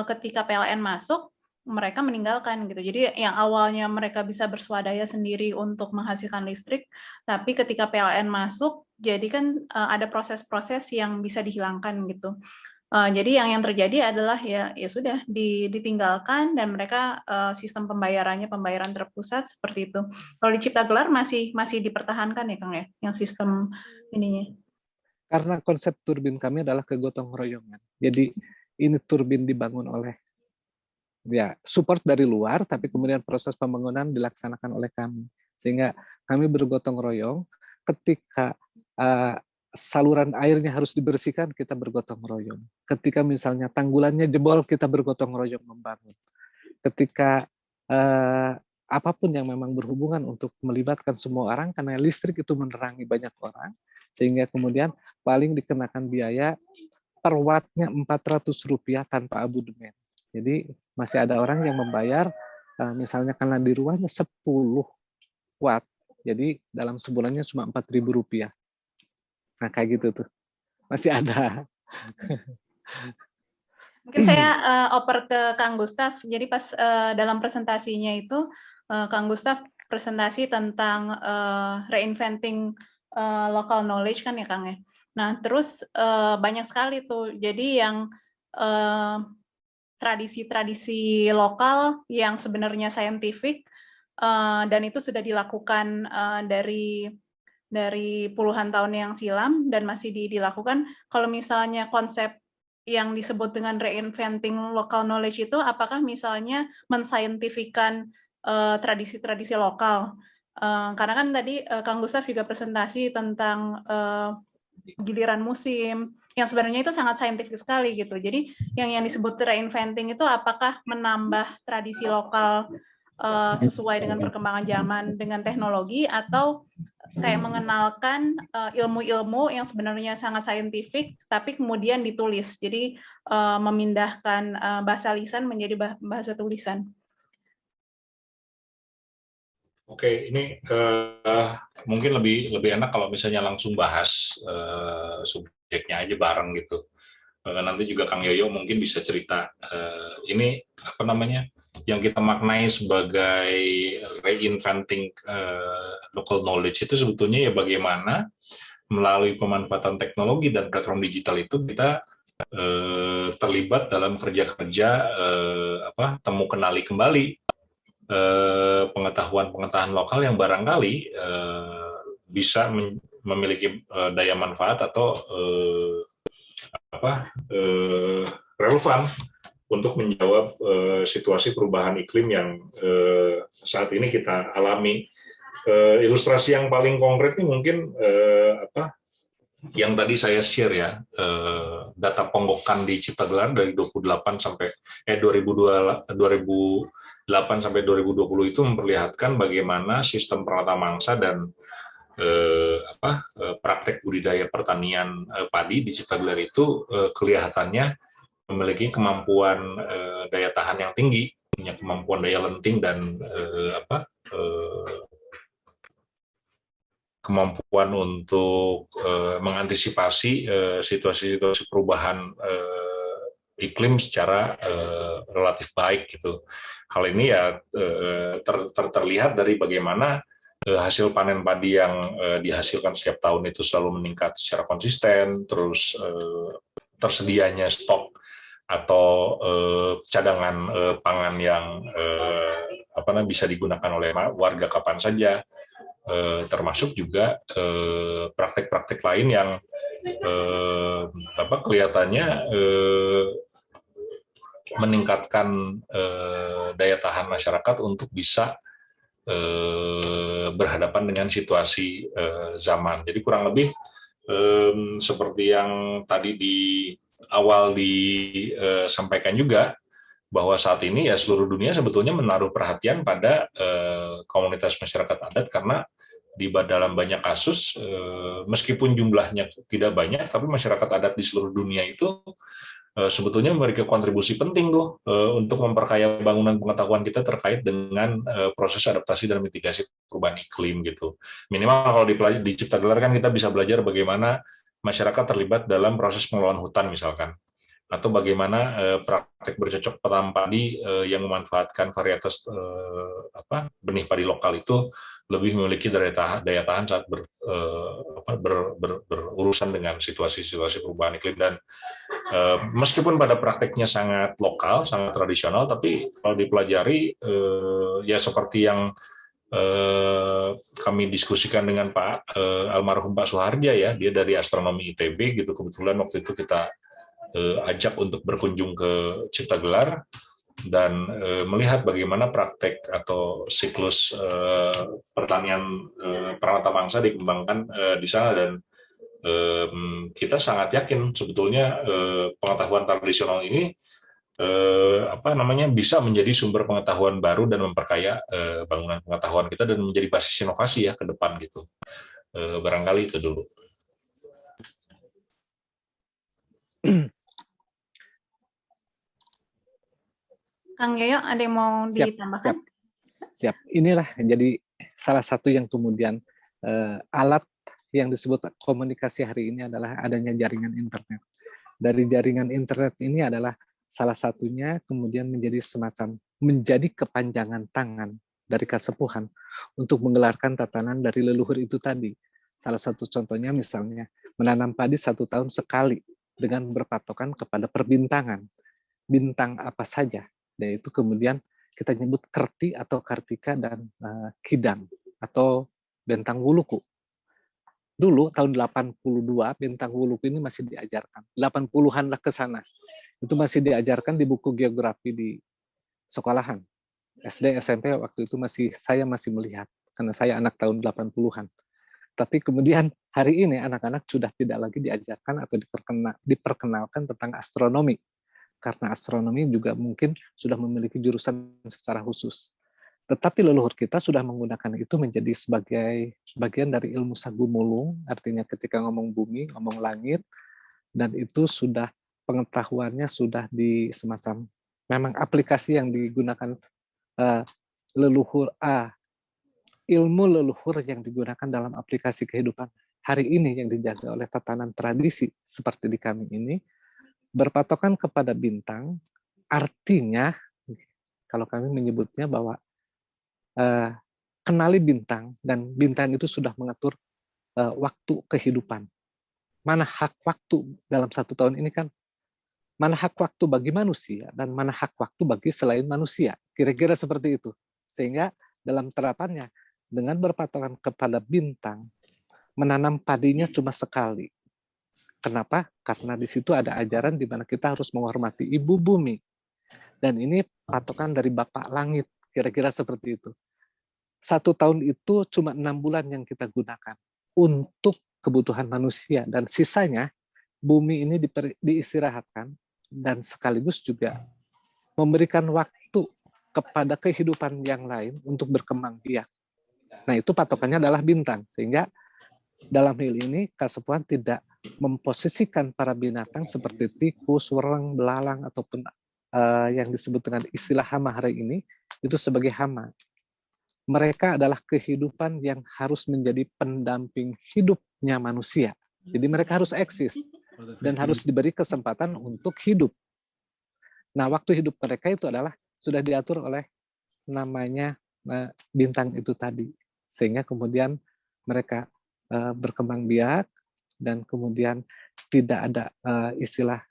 ketika PLN masuk, mereka meninggalkan gitu. Jadi yang awalnya mereka bisa berswadaya sendiri untuk menghasilkan listrik, tapi ketika PLN masuk, jadi kan ada proses-proses yang bisa dihilangkan gitu. Jadi yang terjadi adalah ya sudah ditinggalkan dan mereka sistem pembayaran terpusat seperti itu. Kalau di Cipta Gelar masih dipertahankan ya Kang ya, yang sistem ininya. Karena konsep turbin kami adalah kegotong royongan. Jadi ini turbin dibangun oleh support dari luar, tapi kemudian proses pembangunan dilaksanakan oleh kami. Sehingga kami bergotong royong ketika saluran airnya harus dibersihkan, kita bergotong royong. Ketika misalnya tanggulannya jebol, kita bergotong royong membangun. Ketika apapun yang memang berhubungan untuk melibatkan semua orang, karena listrik itu menerangi banyak orang, sehingga kemudian paling dikenakan biaya per wattnya Rp400 tanpa abodemen. Jadi masih ada orang yang membayar, misalnya karena di rumahnya 10 watt, jadi dalam sebulannya cuma Rp4.000. Nah, kayak gitu tuh. Masih ada. Mungkin saya oper ke Kang Gustaf. Jadi pas dalam presentasinya itu, Kang Gustaf presentasi tentang reinventing local knowledge kan ya Kang ya. Nah, terus banyak sekali tuh. Jadi yang tradisi-tradisi lokal yang sebenarnya scientific, dan itu sudah dilakukan dari puluhan tahun yang silam dan masih dilakukan. Kalau misalnya konsep yang disebut dengan reinventing local knowledge itu, apakah misalnya menscientifikan tradisi-tradisi lokal? Karena kan tadi Kang Gustaf juga presentasi tentang giliran musim, yang sebenarnya itu sangat saintifik sekali gitu. Jadi yang disebut reinventing itu apakah menambah tradisi lokal sesuai dengan perkembangan zaman dengan teknologi, atau kayak mengenalkan ilmu-ilmu yang sebenarnya sangat saintifik tapi kemudian ditulis, jadi memindahkan bahasa lisan menjadi bahasa tulisan. Oke, ini mungkin lebih enak kalau misalnya langsung bahas subjeknya aja bareng gitu. Nanti juga Kang Yoyo mungkin bisa cerita ini apa namanya yang kita maknai sebagai reinventing local knowledge itu sebetulnya ya bagaimana melalui pemanfaatan teknologi dan platform digital itu kita terlibat dalam kerja-kerja temu kenali kembali pengetahuan lokal yang barangkali bisa memiliki daya manfaat atau relevan untuk menjawab situasi perubahan iklim yang saat ini kita alami. Ilustrasi yang paling konkret ini mungkin yang tadi saya share ya, data ponggokan di Cipta Gelar dari 2008 sampai 2008 sampai 2020 itu memperlihatkan bagaimana sistem Pranata Mangsa dan praktek budidaya pertanian padi di Cipta Gelar itu kelihatannya memiliki kemampuan daya tahan yang tinggi, punya kemampuan daya lenting dan kemampuan untuk mengantisipasi situasi-situasi perubahan iklim secara relatif baik gitu. Hal ini ya terlihat dari bagaimana hasil panen padi yang dihasilkan setiap tahun itu selalu meningkat secara konsisten, terus tersedianya stok atau cadangan pangan yang bisa digunakan oleh warga kapan saja. Termasuk juga praktek-praktek lain yang kelihatannya meningkatkan daya tahan masyarakat untuk bisa berhadapan dengan situasi zaman. Jadi kurang lebih seperti yang tadi di awal disampaikan juga, bahwa saat ini ya seluruh dunia sebetulnya menaruh perhatian pada komunitas masyarakat adat, karena dalam banyak kasus meskipun jumlahnya tidak banyak, tapi masyarakat adat di seluruh dunia itu sebetulnya memberikan kontribusi penting tuh untuk memperkaya bangunan pengetahuan kita terkait dengan proses adaptasi dan mitigasi perubahan iklim gitu. Minimal kalau di Cipta Gelar kan kita bisa belajar bagaimana masyarakat terlibat dalam proses pengelolaan hutan misalkan, atau bagaimana praktek bercocok tanam padi yang memanfaatkan varietas benih padi lokal itu lebih memiliki daya tahan saat berurusan dengan situasi-situasi perubahan iklim. Dan meskipun pada prakteknya sangat lokal, sangat tradisional, tapi kalau dipelajari ya seperti yang kami diskusikan dengan Pak almarhum Pak Suharja ya, dia dari astronomi ITB gitu, kebetulan waktu itu kita ajak untuk berkunjung ke Cipta Gelar dan melihat bagaimana praktek atau siklus pertanian Pranata Mangsa dikembangkan di sana. Dan kita sangat yakin sebetulnya pengetahuan tradisional ini bisa menjadi sumber pengetahuan baru dan memperkaya bangunan pengetahuan kita dan menjadi basis inovasi ya ke depan gitu. Barangkali itu dulu. Kang Yoyo, ada yang mau ditambahkan? Siap. Inilah jadi salah satu yang kemudian alat yang disebut komunikasi hari ini adalah adanya jaringan internet. Dari jaringan internet ini adalah salah satunya kemudian menjadi kepanjangan tangan dari kasepuhan untuk menggelarkan tatanan dari leluhur itu tadi. Salah satu contohnya misalnya menanam padi 1 tahun sekali dengan berpatokan kepada perbintangan. Bintang apa saja, yaitu kemudian kita nyebut Kerti atau Kartika dan Kidang atau Bentang Wuluku. Dulu tahun 82 Bentang Wuluku ini masih diajarkan. 80-an lah ke sana. Itu masih diajarkan di buku geografi di sekolahan. SD, SMP waktu itu saya masih melihat karena saya anak tahun 80-an. Tapi kemudian hari ini anak-anak sudah tidak lagi diajarkan atau diperkenalkan tentang astronomi. Karena astronomi juga mungkin sudah memiliki jurusan secara khusus. Tetapi leluhur kita sudah menggunakan itu menjadi sebagai bagian dari ilmu sagumulung, artinya ketika ngomong bumi, ngomong langit, dan itu sudah pengetahuannya sudah di semacam, memang aplikasi yang digunakan leluhur ilmu leluhur yang digunakan dalam aplikasi kehidupan hari ini yang dijaga oleh tatanan tradisi seperti di kami ini, berpatokan kepada bintang, artinya kalau kami menyebutnya bahwa kenali bintang, dan bintang itu sudah mengatur waktu kehidupan. Mana hak waktu dalam 1 tahun ini kan, mana hak waktu bagi manusia dan mana hak waktu bagi selain manusia. Kira-kira seperti itu. Sehingga dalam terapannya, dengan berpatokan kepada bintang, menanam padinya cuma sekali. Kenapa? Karena di situ ada ajaran di mana kita harus menghormati ibu bumi. Dan ini patokan dari Bapak Langit, kira-kira seperti itu. 1 tahun itu cuma 6 bulan yang kita gunakan untuk kebutuhan manusia. Dan sisanya, bumi ini diistirahatkan dan sekaligus juga memberikan waktu kepada kehidupan yang lain untuk berkembang biak. Nah, itu patokannya adalah bintang. Sehingga dalam hal ini, Kasepuhan tidak memposisikan para binatang seperti tikus, wereng, belalang, ataupun yang disebut dengan istilah hama hari ini, itu sebagai hama. Mereka adalah kehidupan yang harus menjadi pendamping hidupnya manusia. Jadi mereka harus eksis dan harus diberi kesempatan untuk hidup. Nah, waktu hidup mereka itu adalah sudah diatur oleh namanya bintang itu tadi. Sehingga kemudian mereka berkembang biak dan kemudian tidak ada istilah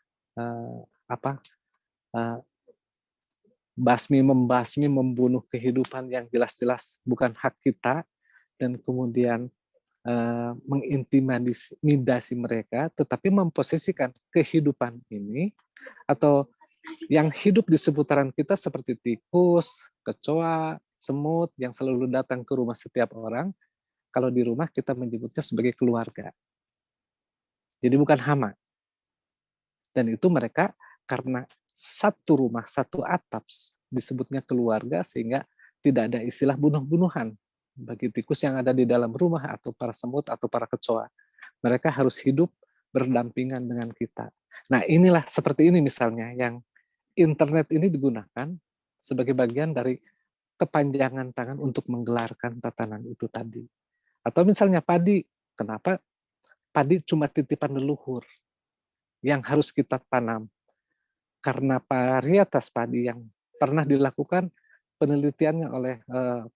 membasmi, membunuh kehidupan yang jelas-jelas bukan hak kita, dan kemudian mengintimidasi mereka, tetapi memposisikan kehidupan ini atau yang hidup di seputaran kita seperti tikus, kecoa, semut yang selalu datang ke rumah setiap orang. Kalau di rumah kita menyebutnya sebagai keluarga. Jadi bukan hama. Dan itu mereka karena satu rumah, satu atap, disebutnya keluarga, sehingga tidak ada istilah bunuh-bunuhan bagi tikus yang ada di dalam rumah atau para semut atau para kecoa. Mereka harus hidup berdampingan dengan kita. Nah, inilah seperti ini misalnya yang internet ini digunakan sebagai bagian dari kepanjangan tangan untuk menggelarkan tatanan itu tadi. Atau misalnya padi, kenapa padi cuma titipan leluhur yang harus kita tanam? Karena varietas padi yang pernah dilakukan penelitiannya oleh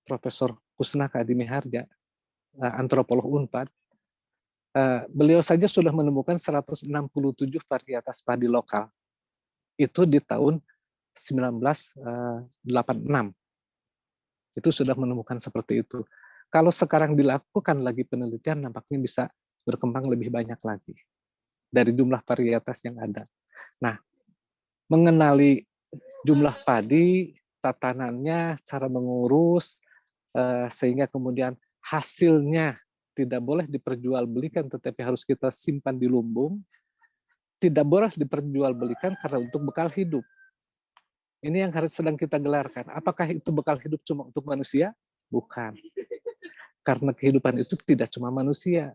Profesor Kusnaka di Miharja, antropolog UNPAD, beliau saja sudah menemukan 167 varietas padi lokal. Itu di tahun 1986. Itu sudah menemukan seperti itu. Kalau sekarang dilakukan lagi penelitian, nampaknya bisa berkembang lebih banyak lagi dari jumlah varietas yang ada. Nah, mengenali jumlah padi, tatanannya, cara mengurus, sehingga kemudian hasilnya tidak boleh diperjualbelikan, tetapi harus kita simpan di lumbung. Tidak boleh diperjualbelikan karena untuk bekal hidup. Ini yang harus sedang kita gelarkan. Apakah itu bekal hidup cuma untuk manusia? Bukan. Karena kehidupan itu tidak cuma manusia.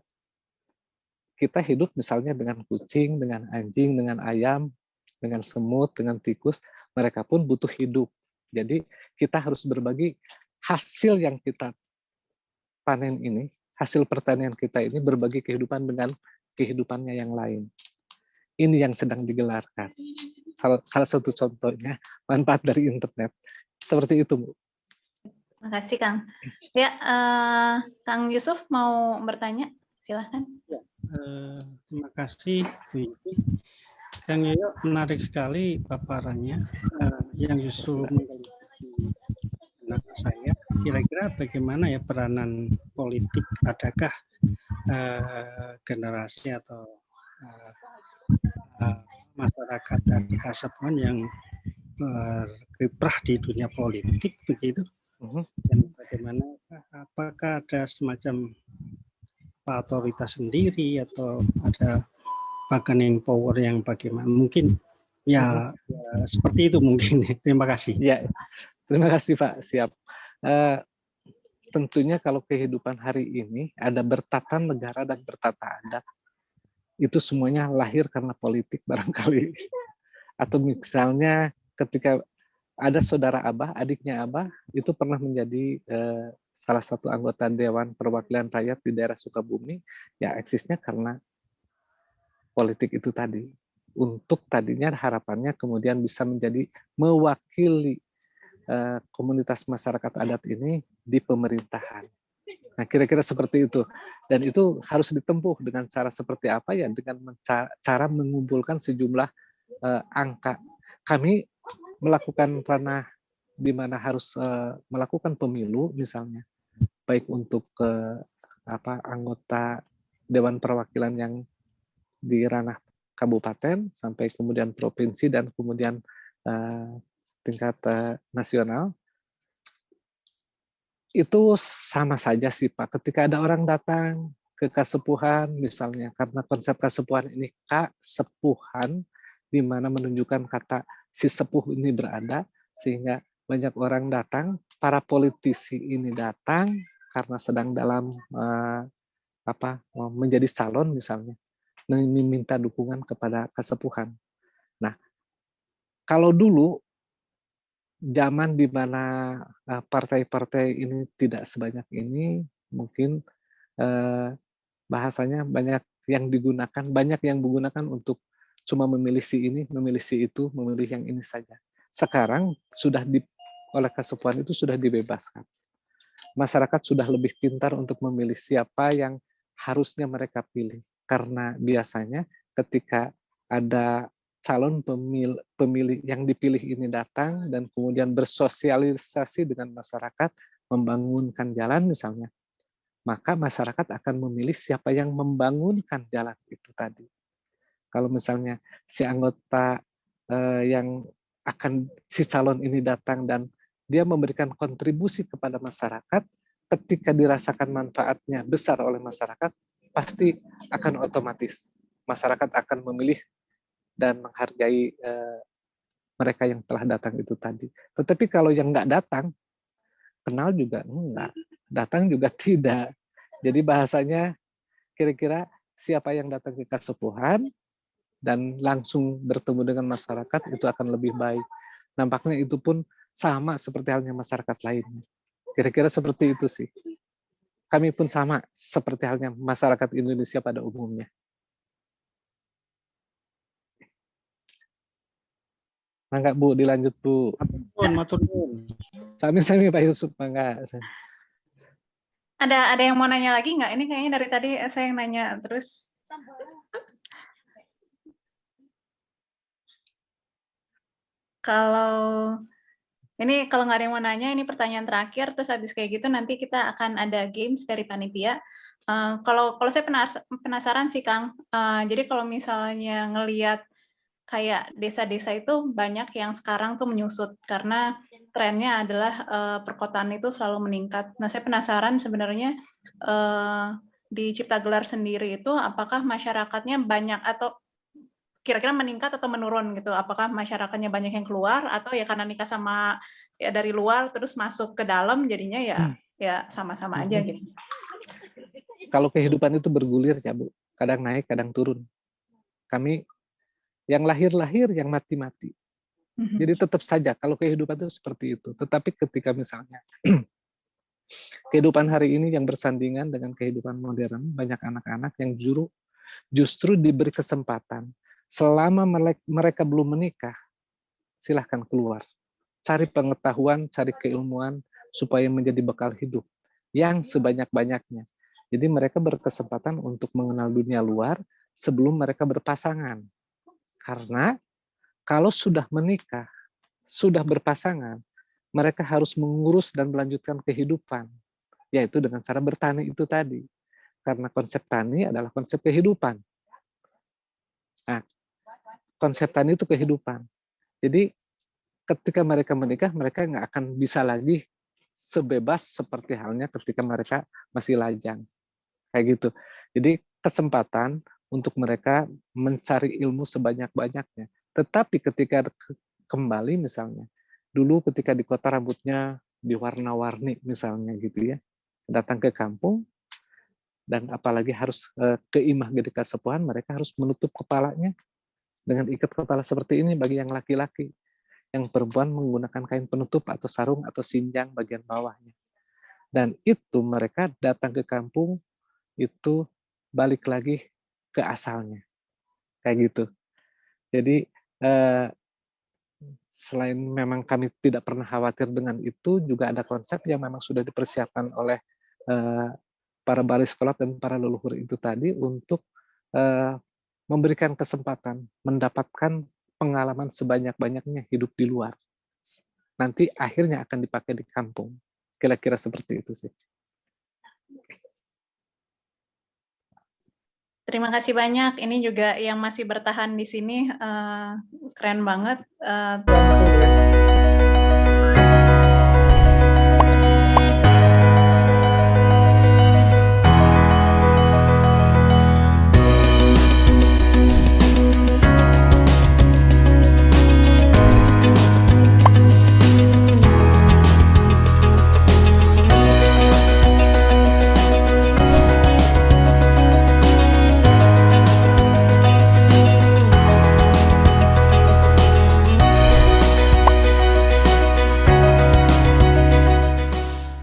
Kita hidup misalnya dengan kucing, dengan anjing, dengan ayam, dengan semut, dengan tikus. Mereka pun butuh hidup. Jadi kita harus berbagi hasil yang kita panen ini, hasil pertanian kita ini berbagi kehidupan dengan kehidupannya yang lain. Ini yang sedang digelarkan. Salah satu contohnya manfaat dari internet. Seperti itu, Bu. Terima kasih, Kang. Ya, Kang Yusuf mau bertanya? Silahkan. Ya, terima kasih, Bu Inti. Kang Yoyo, menarik sekali paparannya yang justru menggelitik anak saya. Kira-kira bagaimana ya peranan politik? Adakah generasi atau masyarakat dari Kasepuhan yang berkiprah di dunia politik begitu, dan bagaimana, apakah ada semacam otoritas sendiri atau ada bargaining power yang bagaimana? Mungkin ya, seperti itu mungkin. Terima kasih. Ya, terima kasih Pak. Siap. Tentunya kalau kehidupan hari ini ada bertata negara dan bertata adat, itu semuanya lahir karena politik barangkali. Atau misalnya ketika ada saudara Abah, adiknya Abah, itu pernah menjadi salah satu anggota Dewan Perwakilan Rakyat di daerah Sukabumi, ya eksisnya karena politik itu tadi. Untuk tadinya harapannya kemudian bisa menjadi mewakili komunitas masyarakat adat ini di pemerintahan. Nah, kira-kira seperti itu. Dan itu harus ditempuh dengan cara seperti apa ya? Dengan cara mengumpulkan sejumlah angka. Kami melakukan ranah di mana harus melakukan pemilu misalnya, baik untuk anggota Dewan Perwakilan yang di ranah kabupaten sampai kemudian provinsi dan kemudian tingkat nasional. Itu sama saja sih Pak. Ketika ada orang datang ke Kasepuhan misalnya, karena konsep Kasepuhan ini Kasepuhan, di mana menunjukkan kata si sepuh ini berada, sehingga banyak orang datang, para politisi ini datang karena sedang dalam menjadi calon misalnya, meminta dukungan kepada Kasepuhan. Nah, kalau dulu zaman di mana partai-partai ini tidak sebanyak ini, mungkin bahasanya banyak yang digunakan, banyak yang menggunakan untuk cuma memilih si ini, memilih si itu, memilih yang ini saja. Sekarang sudah oleh Kasepuhan itu sudah dibebaskan. Masyarakat sudah lebih pintar untuk memilih siapa yang harusnya mereka pilih. Karena biasanya ketika ada calon pemilih yang dipilih ini datang dan kemudian bersosialisasi dengan masyarakat, membangunkan jalan misalnya, maka masyarakat akan memilih siapa yang membangunkan jalan itu tadi. Kalau misalnya si anggota si calon ini datang dan dia memberikan kontribusi kepada masyarakat, ketika dirasakan manfaatnya besar oleh masyarakat, pasti akan otomatis masyarakat akan memilih dan menghargai mereka yang telah datang itu tadi. Tetapi kalau yang nggak datang, kenal juga enggak, datang juga tidak. Jadi bahasanya kira-kira siapa yang datang ke Kasepuhan dan langsung bertemu dengan masyarakat itu akan lebih baik. Nampaknya itu pun sama seperti halnya masyarakat lainnya. Kira-kira seperti itu sih. Kami pun sama seperti halnya masyarakat Indonesia pada umumnya. Mangga Bu, dilanjut Bu. Matur nuwun. Sami-sami Pak Yusuf, mangga. Ada yang mau nanya lagi nggak? Ini kayaknya dari tadi saya yang nanya terus. Kalau nggak ada yang mau nanya, ini pertanyaan terakhir. Terus habis kayak gitu nanti kita akan ada games dari panitia. Kalau saya penasaran sih Kang. Jadi kalau misalnya ngelihat kayak desa-desa itu banyak yang sekarang tuh menyusut karena trennya adalah perkotaan itu selalu meningkat. Nah, saya penasaran sebenarnya di Ciptagelar sendiri itu apakah masyarakatnya banyak atau kira-kira meningkat atau menurun gitu? Apakah masyarakatnya banyak yang keluar atau ya karena nikah sama ya dari luar terus masuk ke dalam jadinya ya sama-sama aja gitu. Kalau kehidupan itu bergulir ya Bu, kadang naik, kadang turun. Kami yang lahir-lahir, yang mati-mati. Jadi tetap saja kalau kehidupan itu seperti itu. Tetapi ketika misalnya kehidupan hari ini yang bersandingan dengan kehidupan modern, banyak anak-anak yang justru diberi kesempatan. Selama mereka belum menikah, silahkan keluar. Cari pengetahuan, cari keilmuan, supaya menjadi bekal hidup yang sebanyak-banyaknya. Jadi mereka berkesempatan untuk mengenal dunia luar sebelum mereka berpasangan. Karena kalau sudah menikah, sudah berpasangan, mereka harus mengurus dan melanjutkan kehidupan, yaitu dengan cara bertani itu tadi. Karena konsep tani adalah konsep kehidupan. Nah, konsep tani itu kehidupan. Jadi ketika mereka menikah, mereka nggak akan bisa lagi sebebas seperti halnya ketika mereka masih lajang. Kayak gitu. Jadi kesempatan untuk mereka mencari ilmu sebanyak-banyaknya. Tetapi ketika kembali misalnya, dulu ketika di kota rambutnya diwarna-warni misalnya gitu ya, datang ke kampung, dan apalagi harus ke Imah Gede Kasepuhan, mereka harus menutup kepalanya dengan ikat kepala seperti ini bagi yang laki-laki. Yang perempuan menggunakan kain penutup atau sarung atau sinjang bagian bawahnya. Dan itu mereka datang ke kampung, itu balik lagi ke asalnya. Kayak gitu. Jadi selain memang kami tidak pernah khawatir dengan itu, juga ada konsep yang memang sudah dipersiapkan oleh para bali sekolah dan para leluhur itu tadi untuk memberikan kesempatan mendapatkan pengalaman sebanyak-banyaknya hidup di luar. Nanti akhirnya akan dipakai di kampung. Kira-kira seperti itu sih. Terima kasih banyak. Ini juga yang masih bertahan di sini keren banget.